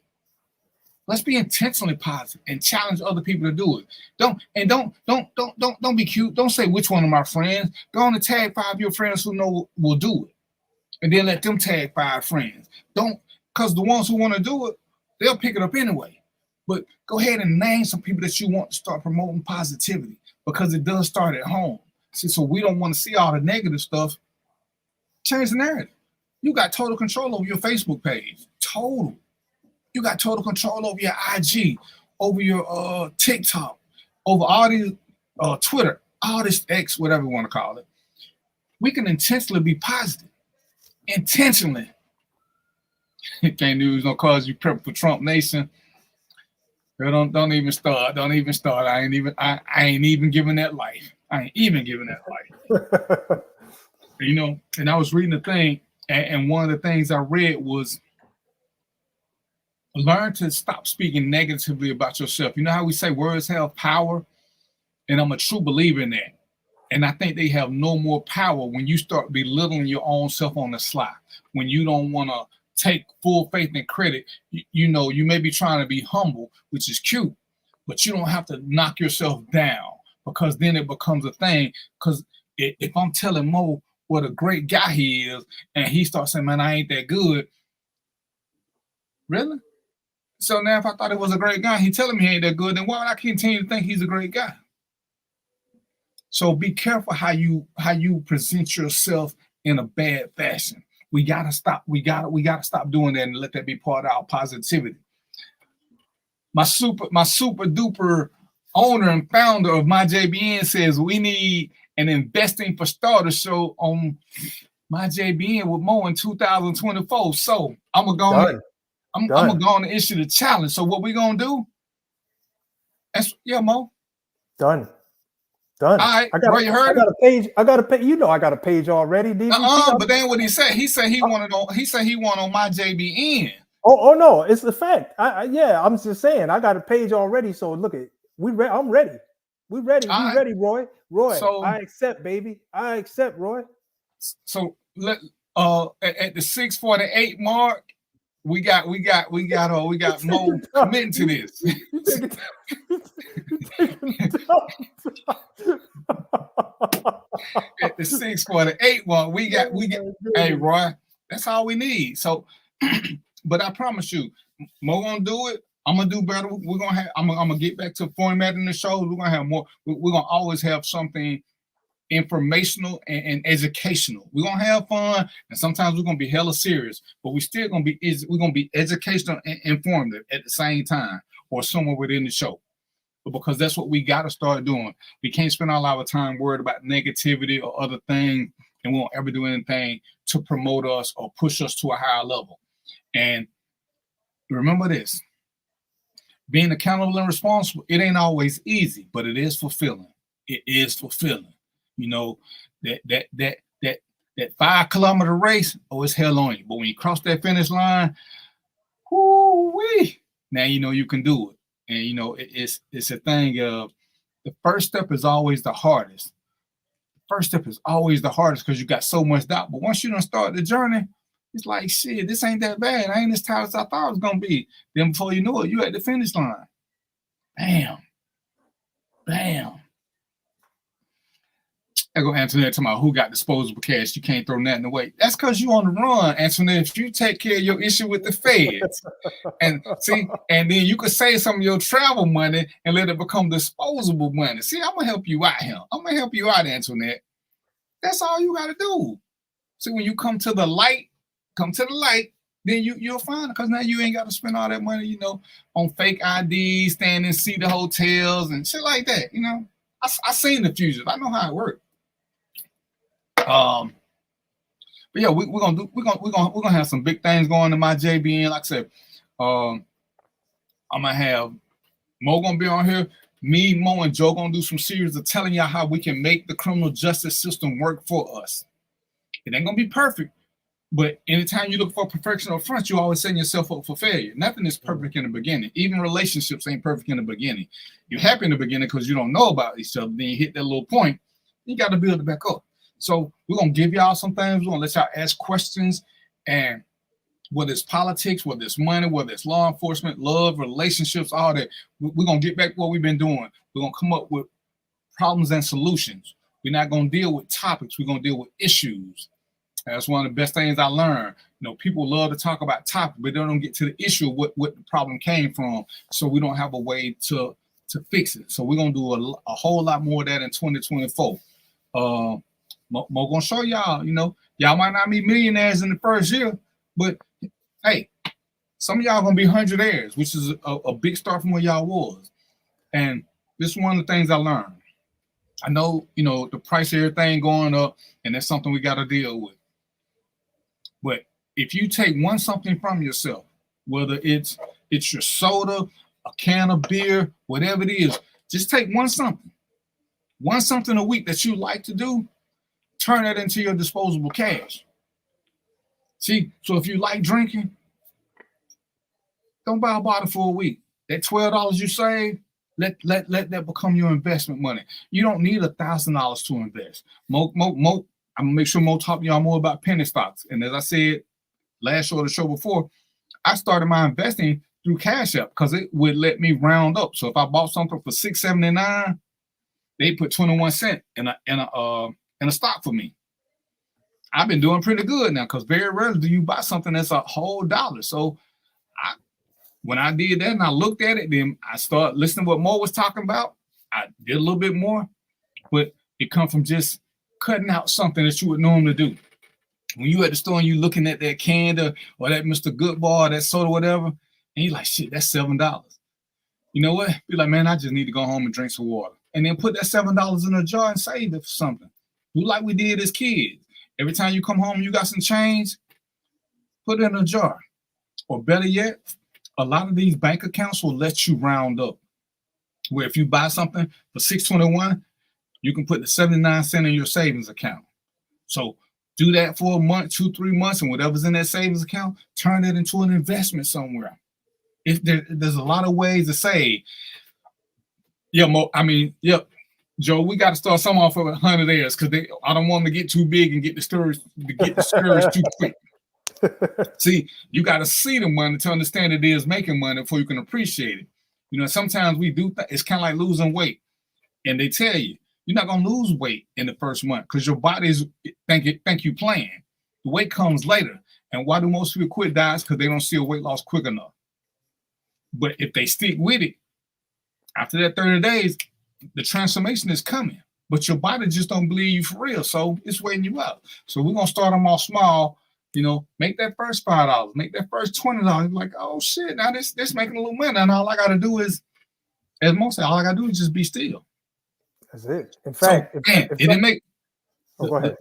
A: Let's be intentionally positive and challenge other people to do it. Don't be cute. Don't say which one of my friends. Go on and tag 5 of your friends who know will do it, and then let them tag 5 friends. Don't, because the ones who want to do it, they'll pick it up anyway. But go ahead and name some people that you want to start promoting positivity, because it does start at home. See, so we don't want to see all the negative stuff. Change the narrative. You got total control over your Facebook page. Total. You got total control over your IG, over your TikTok, over all these Twitter, all this X, whatever you want to call it. We can intentionally be positive. Intentionally. Can't do is gonna cause you prep for Trump Nation. Girl, don't even start. Don't even start. I ain't even giving that life. I ain't even giving that life. You know, and I was reading the thing, and one of the things I read was learn to stop speaking negatively about yourself. You know how we say words have power? And I'm a true believer in that. And I think they have no more power when you start belittling your own self on the sly. When you don't want to take full faith and credit. You know, you may be trying to be humble, which is cute, but you don't have to knock yourself down, because then it becomes a thing. Because if I'm telling Mo what a great guy he is, and he starts saying, man, I ain't that good. Really? So now if I thought he was a great guy, he telling me he ain't that good, then why would I continue to think he's a great guy? So be careful how you present yourself in a bad fashion. We gotta stop. We gotta stop doing that and let that be part of our positivity. My super duper owner and founder of MyJBN says we need an Investing for Starters show on MyJBN with Mo in 2024. So I'm gonna go on and issue the challenge. So what we gonna do? Mo.
K: Done.
A: All right, you heard
K: I got a page. I got a page. You know, I got a page already. DVP.
A: But then what he said he wanted on MyJBN.
K: Oh no, it's the fact. I'm just saying I got a page already. So look at I'm ready. We ready. We ready, Roy. So, I accept, baby. I accept, Roy.
A: So at the 6:48 mark, we got Mo committing to this. At the 6:48 mark, we got. Hey, Roy, that's all we need. So, but I promise you, Mo gonna do it. I'm gonna do better. We're gonna have. I'm gonna get back to formatting the show. We're gonna have more. We're gonna always have something informational and educational. We're gonna have fun, and sometimes we're gonna be hella serious, but we're gonna be educational and informative at the same time, or somewhere within the show. But because that's what we gotta start doing. We can't spend all our time worried about negativity or other things, and we won't ever do anything to promote us or push us to a higher level. And remember this: being accountable and responsible, it ain't always easy, but it is fulfilling. It is fulfilling. You know, that 5-kilometer race, it's hell on you. But when you cross that finish line, whoo-wee, now you know you can do it. And you know, it's a thing of the first step is always the hardest. The first step is always the hardest because you got so much doubt. But once you done start the journey, it's like, shit, this ain't that bad. I ain't as tired as I thought it was gonna be. Then before you know it, you at the finish line. Bam. I go Antoinette talking about who got disposable cash. You can't throw nothing away. That's because you on the run, Antoinette. If you take care of your issue with the feds, and then you could save some of your travel money and let it become disposable money. See, I'm gonna help you out here. I'm gonna help you out, Antoinette. That's all you gotta do. See, when you come to the light, then you'll find it, because now you ain't got to spend all that money, you know, on fake IDs, staying in seated hotels and shit like that. You know, I seen the future. I know how it works. But yeah, we're gonna have some big things going in my JBN. Like I said, I'm gonna have Mo gonna be on here. Me, Mo, and Joe gonna do some series of telling y'all how we can make the criminal justice system work for us. It ain't gonna be perfect, but anytime you look for perfection up front, you always setting yourself up for failure. Nothing is perfect in the beginning. Even relationships ain't perfect in the beginning. You're happy in the beginning because you don't know about each other. Then you hit that little point, you got to build it back up. So we're gonna give y'all some things. We're gonna let y'all ask questions, and whether it's politics, whether it's money, whether it's law enforcement, love, relationships, all that, we're gonna get back to what we've been doing. We're gonna come up with problems and solutions. We're not gonna deal with topics. We're gonna deal with issues. That's one of the best things I learned. You know, people love to talk about topics, but they don't get to the issue of what the problem came from. So we don't have a way to fix it. So we're gonna do a whole lot more of that in 2024. Mo gonna show y'all. You know, y'all might not be millionaires in the first year, but hey, some of y'all gonna be hundredaires, which is a big start from where y'all was. And this is one of the things I learned. I know, you know, the price of everything going up, and that's something we got to deal with. But if you take something from yourself, whether it's your soda, a can of beer, whatever it is, just take one something a week that you like to do, turn that into your disposable cash. See, so if you like drinking, don't buy a bottle for a week. That $12 you save, let that become your investment money. You don't need $1,000 to invest. Mo, I'm gonna make sure Mo talk to y'all more about penny stocks. And as I said last show or the show before, I started my investing through Cash App because it would let me round up. So if I bought something for $6.79, they put 21 cents in a stock for me. I've been doing pretty good now because very rarely do you buy something that's a whole dollar. So when I did that and I looked at it, then I started listening to what Mo was talking about. I did a little bit more, but it come from just cutting out something that you would normally do. When you at the store and you looking at that candy or that Mr. Goodbar, that soda, whatever, and you like, shit, that's $7. You know what? Be like, man, I just need to go home and drink some water. And then put that $7 in a jar and save it for something. Do like we did as kids. Every time you come home, you got some change, put it in a jar. Or better yet, a lot of these bank accounts will let you round up. Where if you buy something for $6.21, you can put the 79 cents in your savings account. So do that for a month, 2-3 months, and whatever's in that savings account, turn it into an investment somewhere. There's a lot of ways to save. Yeah, Mo, Joe, we got to start some off of 100 airs because I don't want them to get too big and get discouraged too quick. See, you got to see the money to understand it is making money before you can appreciate it. You know, sometimes we do it's kind of like losing weight, and they tell you you're not gonna lose weight in the first month because your body's think you playing. The weight comes later, and why do most people quit diets? Because they don't see a weight loss quick enough. But if they stick with it, after that 30 days, the transformation is coming. But your body just don't believe you for real, so it's waiting you out. So we're gonna start them off small. You know, make that first $5, make that first $20. Like, oh shit, now this making a little money. And all I gotta do is, as most say, all I gotta do is just be still.
K: That's it. In fact,
A: go ahead.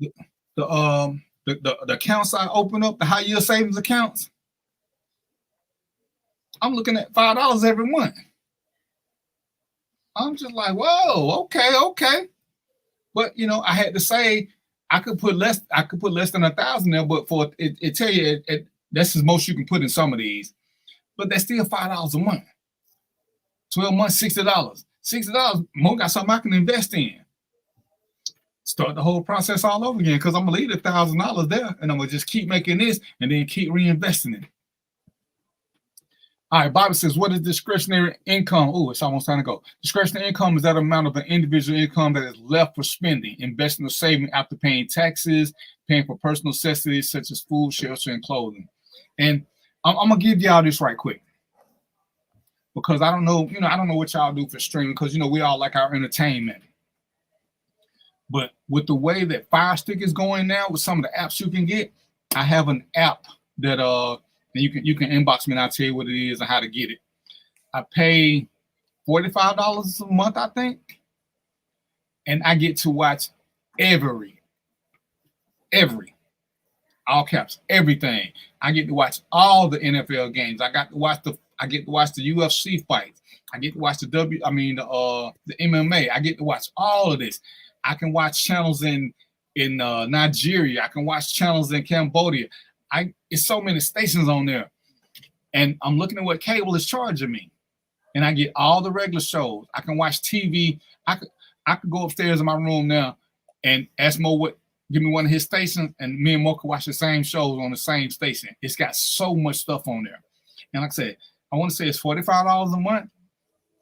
A: The accounts I open up, the high yield savings accounts, I'm looking at $5 every month. I'm just like, whoa, okay. But you know, I had to say I could put less than 1,000 there, but for it tell you that's as most you can put in some of these. But that's still $5 a month. 12 months, $60. $60, Mo got something I can invest in. Start the whole process all over again because I'm gonna leave $1,000 there and I'm gonna just keep making this and then keep reinvesting it. All right, Bobby says, what is discretionary income? Oh, it's almost time to go. Discretionary income is that amount of an individual income that is left for spending, investing or saving after paying taxes, paying for personal necessities such as food, shelter, and clothing. And I'm gonna give y'all this right quick. Because I don't know what y'all do for streaming, because we all like our entertainment. But with the way that Fire Stick is going now, with some of the apps you can get, I have an app that you can inbox me and I'll tell you what it is and how to get it. I pay $45 a month, I think, and I get to watch every all caps, everything. I get to watch all the NFL games. I get to watch the UFC fights. I get to watch the MMA. I get to watch all of this. I can watch channels in Nigeria. I can watch channels in Cambodia. It's so many stations on there. And I'm looking at what cable is charging me. And I get all the regular shows. I can watch TV. I could go upstairs in my room now and ask Mo give me one of his stations, and me and Mo can watch the same shows on the same station. It's got so much stuff on there. And like I said, I want to say it's $45 a month.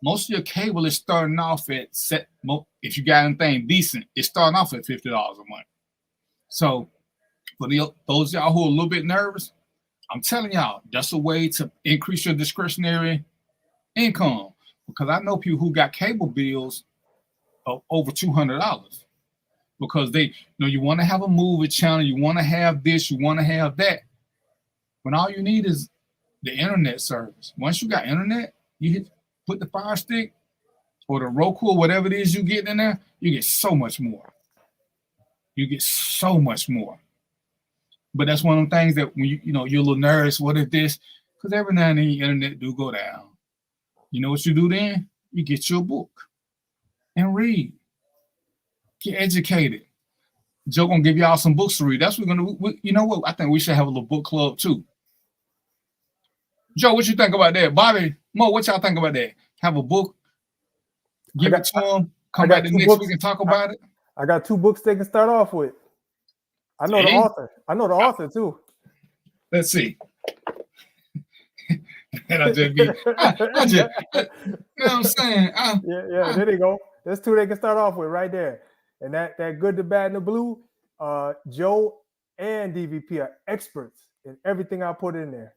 A: Most of your cable is starting off at if you got anything decent, it's starting off at $50 a month. So for those of y'all who are a little bit nervous, I'm telling y'all, that's a way to increase your discretionary income, because I know people who got cable bills of over $200 because you want to have a movie channel, you want to have this, you want to have that, when all you need is the internet service. Once you got internet, you put the Fire Stick or the Roku or whatever it is you get in there, you get so much more. You get so much more. But that's one of the things that when you're a little nervous, what is this? Because every now and then the internet do go down. You know what you do then? You get your book and read. Get educated. Joe gonna give y'all some books to read. That's what we're gonna do. You know what? I think we should have a little book club too. Joe, what you think about that? Bobby, Mo, what y'all think about that? Have a book, give it to them, come back the next week and talk about it.
K: I got 2 books they can start off with. I know the author. I know the author too.
A: Let's see. And I just you know what I'm saying?
K: Yeah, there they go. There's 2 they can start off with right there. And that good, the bad, and the blue, Joe and DVP are experts in everything I put in there.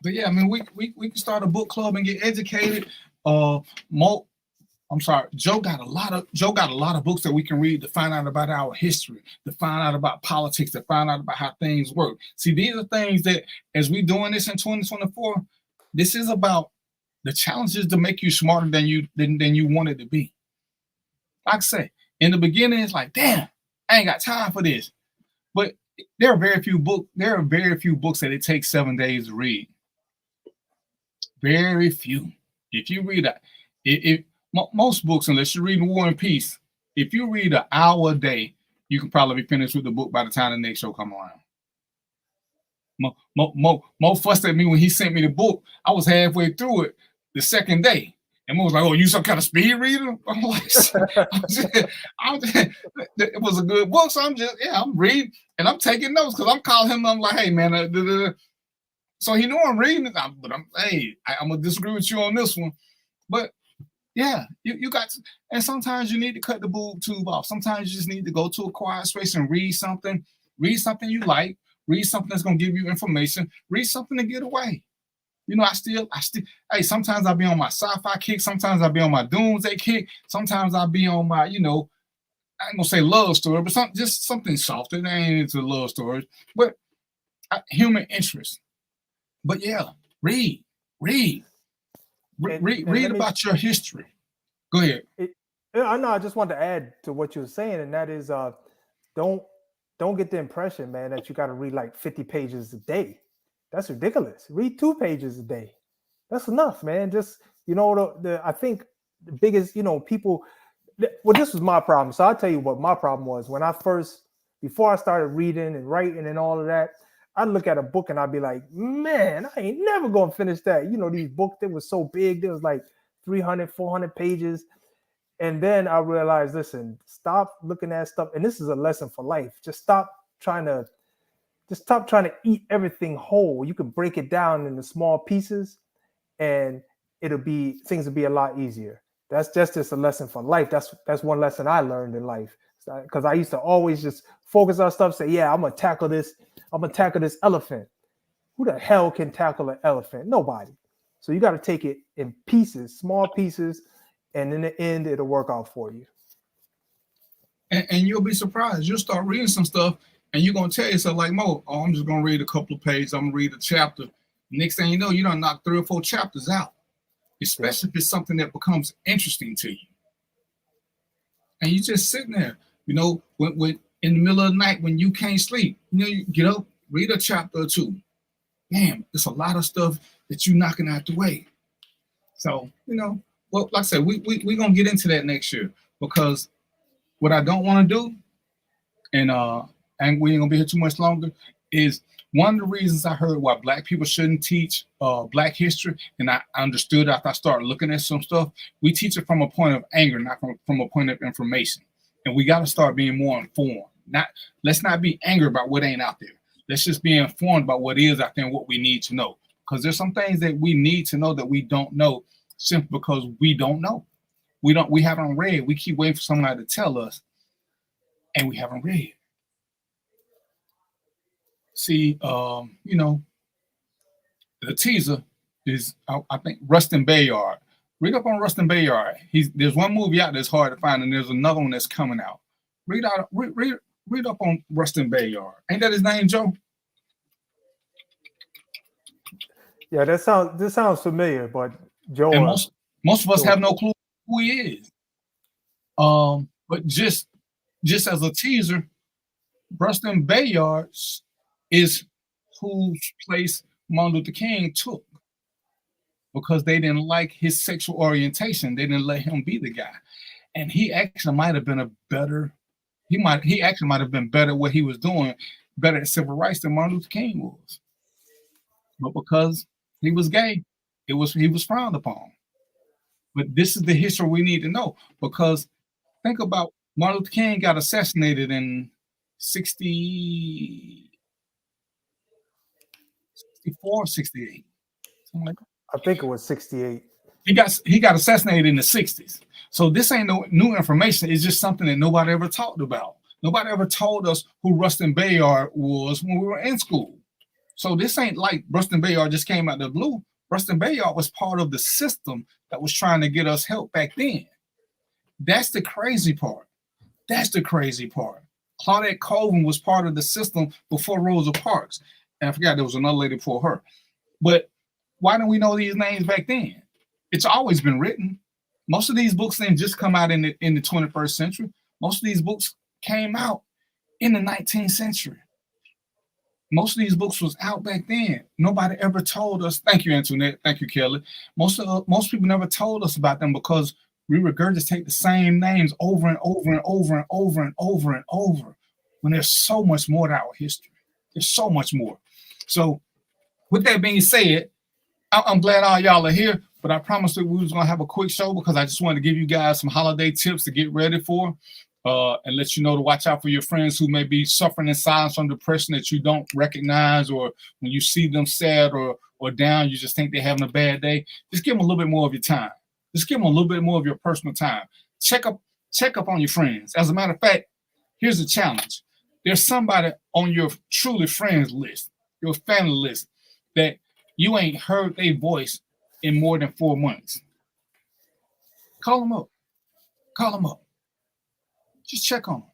A: But yeah, I mean, we can start a book club and get educated. Joe got a lot of books that we can read to find out about our history, to find out about politics, to find out about how things work. See, these are things that, as we doing this in 2024, this is about the challenges to make you smarter than you wanted to be. Like I say, in the beginning, it's like, damn, I ain't got time for this. But there are very few books that it takes 7 days to read. Very few. If you read most books, unless you're reading War and Peace, if you read an hour a day, you can probably be finished with the book by the time the next show come around. Mo fussed at me when he sent me the book. I was halfway through it the second day. And Mo was like, "Oh, you some kind of speed reader?" I'm like, it was a good book, so I'm reading and I'm taking notes because I'm calling him. I'm like, "Hey, man," so he know I'm reading it, but I'm gonna disagree with you on this one. But yeah, you got to, and sometimes you need to cut the boob tube off. Sometimes you just need to go to a quiet space and read something you like, read something that's gonna give you information, read something to get away. I still, sometimes I'll be on my sci-fi kick, sometimes I'll be on my doomsday kick, sometimes I'll be on my, I ain't gonna say love story, but just something softer. I ain't into love stories, but human interest. But yeah, read about your history. Go ahead.
K: I know. I just want to add to what you were saying, and that is, don't get the impression, man, that you got to read like 50 pages a day. That's ridiculous. Read 2 pages a day. That's enough, man. Just I think the biggest, people. Well, this was my problem. So I'll tell you what my problem was when before I started reading and writing and all of that. I'd look at a book and I'd be like, man, I ain't never going to finish that. These books, they were so big. There was like 300, 400 pages. And then I realized, listen, stop looking at stuff. And this is a lesson for life. Just stop trying to eat everything whole. You can break it down into small pieces and things will be a lot easier. That's just a lesson for life. That's one lesson I learned in life. Because I used to always just focus on stuff, say, yeah, I'm going to tackle this elephant. Who the hell can tackle an elephant? Nobody. So you got to take it in pieces, small pieces, and in the end, it'll work out for you.
A: and you'll be surprised. You'll start reading some stuff, and you're gonna tell yourself like, Mo, oh, I'm just gonna read a couple of pages. I'm gonna read a chapter. Next thing you know, you done knock 3 or 4 chapters out, especially if it's something that becomes interesting to you. And you just sitting there, you know, when in the middle of the night when you can't sleep, you know, you get up, read a chapter or 2. Damn, there's a lot of stuff that you're knocking out the way. So, you know, well, like I said, we're gonna get into that next year, because what I don't want to do, and we ain't gonna be here too much longer, is one of the reasons I heard why Black people shouldn't teach Black history, and I understood after I started looking at some stuff. We teach it from a point of anger, not from a point of information. And we got to start being more informed. Let's not be angry about what ain't out there. Let's just be informed about what is out there and what we need to know. Because there's some things that we need to know that we don't know simply because we don't know. We haven't read. We keep waiting for somebody to tell us, and we haven't read. See, you know, the teaser is, I think, Rustin Bayard. Read up on Rustin Bayard. There's one movie out that's hard to find, and there's another one that's coming out. Read up on Rustin Bayard. Ain't that his name, Joe?
K: Yeah, this sounds familiar, but Joe.
A: And most of us have no clue who he is. But just as a teaser, Rustin Bayard is whose place Martin Luther King took, because they didn't like his sexual orientation. They didn't let him be the guy, and he actually might have been he actually might have been better at what he was doing, better at civil rights than Martin Luther King was. But because he was gay, he was frowned upon. But this is the history we need to know, because think about Martin Luther King got assassinated in 64, 68, something like that.
K: I think it was 68.
A: He got assassinated in the 60s. So this ain't no new information. It's just something that nobody ever talked about. Nobody ever told us who Rustin Bayard was when we were in school. So this ain't like Rustin Bayard just came out of the blue. Rustin Bayard was part of the system that was trying to get us help back then. That's the crazy part. Claudette Colvin was part of the system before Rosa Parks. And I forgot there was another lady before her. But why don't we know these names back then? It's always been written. Most of these books didn't just come out in the 21st century. Most of these books came out in the 19th century. Most of these books was out back then. Nobody ever told us. Thank you, Antoinette. Thank you, Kelly. Most people never told us about them, because we regurgitate the same names over and over and over and over and over and over, when there's so much more to our history. There's so much more. So with that being said, I'm glad all y'all are here, but I promised that we was going to have a quick show, because I just wanted to give you guys some holiday tips to get ready for, and let you know to watch out for your friends who may be suffering in silence from depression that you don't recognize, or when you see them sad or down, you just think they're having a bad day. Just give them a little bit more of your time. Just give them a little bit more of your personal time. Check up on your friends. As a matter of fact, here's a challenge. There's somebody on your truly friends list, your family list, that you ain't heard their voice in more than 4 months. Call them up. Just check on them.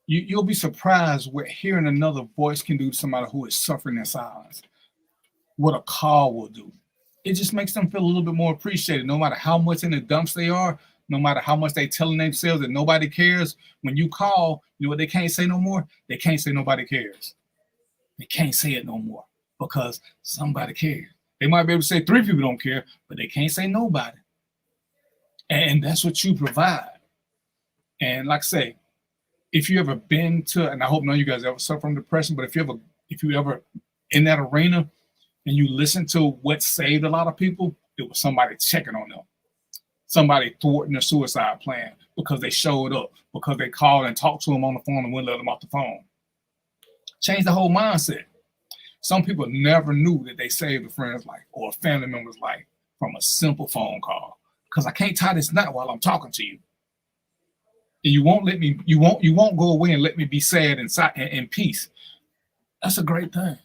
A: You'll be surprised what hearing another voice can do to somebody who is suffering in silence. What a call will do. It just makes them feel a little bit more appreciated, no matter how much in the dumps they are, no matter how much they telling themselves that nobody cares. When you call, you know what they can't say no more? They can't say nobody cares. They can't say it no more, because somebody cares. They might be able to say 3 people don't care, but they can't say nobody. And that's what you provide. And like I say, if you ever been to, and I hope none of you guys ever suffer from depression, but if you ever in that arena and you listen to what saved a lot of people, it was somebody checking on them. Somebody thwarting their suicide plan because they showed up, because they called and talked to them on the phone and wouldn't let them off the phone. Change the whole mindset. Some people never knew that they saved a friend's life or a family member's life from a simple phone call. Because I can't tie this knot while I'm talking to you. And you won't go away and let me be sad inside in peace. That's a great thing.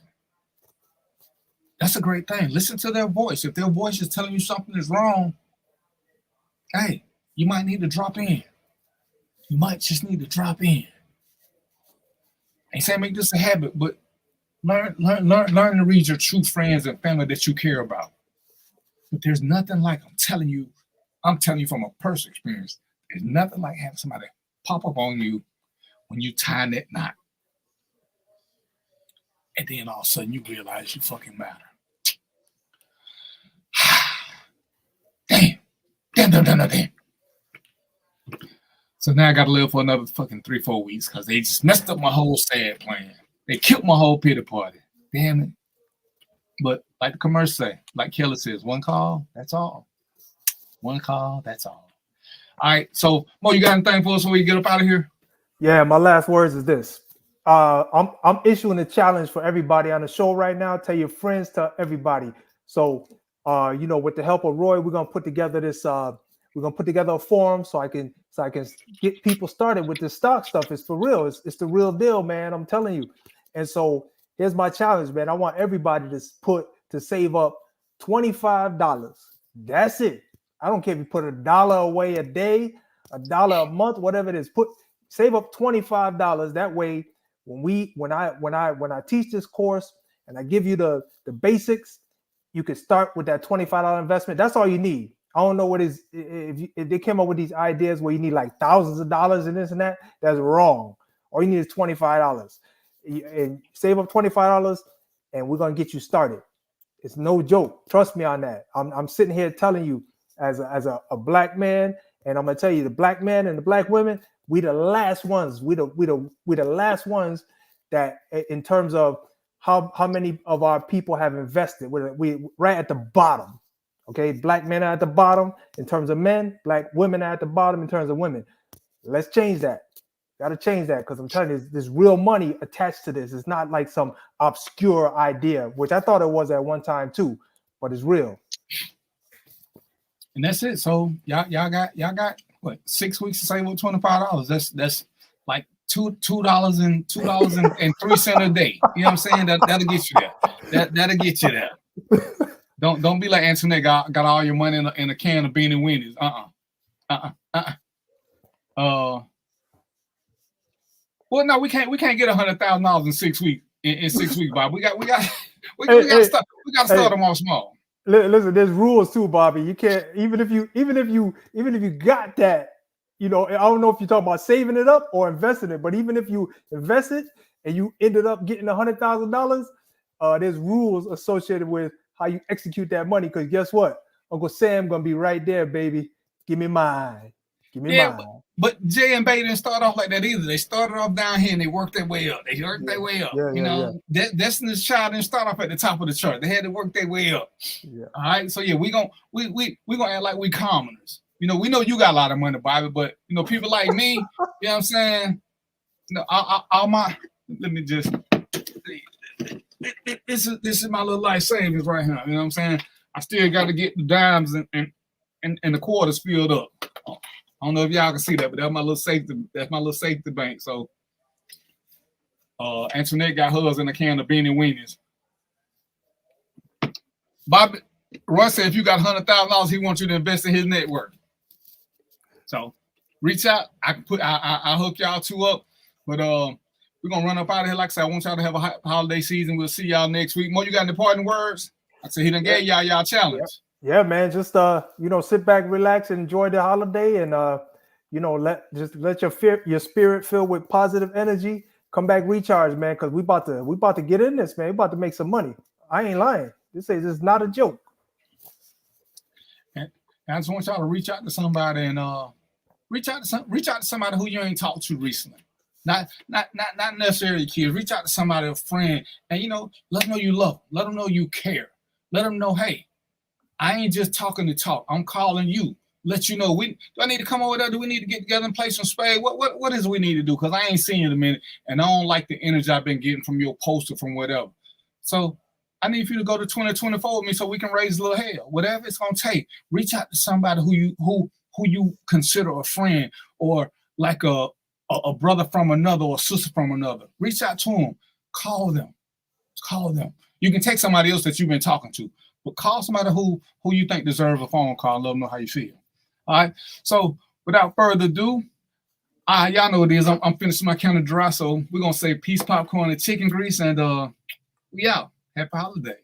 A: That's a great thing. Listen to their voice. If their voice is telling you something is wrong, hey, you might need to drop in. you might just need to drop in. Ain't saying make this a habit, but learn to read your true friends and family that you care about. But there's nothing like, I'm telling you from a personal experience, there's nothing like having somebody pop up on you when you tie that knot. And then all of a sudden you realize you fucking matter. Damn. So now I got to live for another fucking 3-4 weeks because they just messed up my whole sad plan. They killed my whole pity party. Damn it. But like the commercial say, like Kelly says, one call, that's all. One call, that's all. All right. So, Mo, you got anything for us when we get up out of here?
K: Yeah, my last words is this. I'm issuing a challenge for everybody on the show right now. Tell your friends, tell everybody. So, with the help of Roy, we're gonna put together this. We're gonna put together a forum so I can get people started with this stock stuff. It's for real. It's the real deal, man. I'm telling you. And so here's my challenge, man. I want everybody to save up $25. That's it. I don't care if you put $1 away a day, $1 a month, whatever it is. Save up $25. That way, when I teach this course and I give you the basics, you can start with that $25 investment. That's all you need. I don't know what is if they came up with these ideas where you need like thousands of dollars and this and that. That's wrong. All you need is $25. And save up $25, and we're gonna get you started. It's no joke. Trust me on that. I'm sitting here telling you as a black man, and I'm gonna tell you the black men and the black women, we the last ones. We the last ones that in terms of how many of our people have invested. We right at the bottom. Okay, black men are at the bottom in terms of men, black women are at the bottom in terms of women. Let's change that. Got to change that because I'm telling you, there's real money attached to this. It's not like some obscure idea, which I thought it was at one time too, but it's real.
A: And that's it. So y'all got what, 6 weeks to save up $25. That's like $2.03 a day. You know what I'm saying? That'll get you there. That'll get you there. Don't be like Antoinette got all your money in a can of beanie weenies. Well, no, we can't get $100,000 in 6 weeks. In 6 weeks, Bob. We got to start them off small.
K: Listen, there's rules too, Bobby. You can't even if you got that. I don't know if you're talking about saving it up or investing it, but even if you invest it and you ended up getting $100,000, there's rules associated with how you execute that money. Because guess what? Uncle Sam gonna be right there, baby. Give me mine. Mine.
A: But Jay and Bay didn't start off like that either. They started off down here and they worked their way up. Their way up. Destiny's Child didn't start off at the top of the chart. They had to work their way up. Yeah. All right. So yeah, we gonna act like we commoners. We know you got a lot of money, Bobby, but people like me, you know what I'm saying? Let me just this is my little life savings right here. You know what I'm saying? I still got to get the dimes and the quarters filled up. I don't know if y'all can see that, but that's my little safety bank. So Antoinette got hers in a can of beanie weenies. Bobby Roy said if you got $100,000, he wants you to invest in his network. So reach out. I'll hook y'all two up. But we're gonna run up out of here. Like I said, I want y'all to have a holiday season. We'll see y'all next week. Mo, you got any parting words? I said he done gave y'all challenge.
K: Yeah, man. Just sit back, relax, and enjoy the holiday, and let your spirit fill with positive energy. Come back, recharge, man, because we about to get in this, man. We about to make some money. I ain't lying. This is not a joke.
A: And I just want y'all to reach out to somebody and reach out to somebody who you ain't talked to recently. Not necessarily kids. Reach out to somebody, a friend, and let them know you love them. Let them know you care. Let them know, hey, I ain't just talking to talk. I'm calling you. Let you know. Do I need to come over there? Do we need to get together and play some spade? What is it we need to do? Because I ain't seen you in a minute, and I don't like the energy I've been getting from your poster, from whatever. So I need for you to go to 2024 with me so we can raise a little hell. Whatever it's gonna take. Reach out to somebody who you consider a friend, or like a brother from another or a sister from another. Reach out to them. Call them. You can take somebody else that you've been talking to, but call somebody who you think deserves a phone call. Let them know how you feel. All right. So without further ado, Y'all know what it is. I'm finishing my counter dry, so we're gonna say peace, popcorn, and chicken grease, and we out. Happy holidays.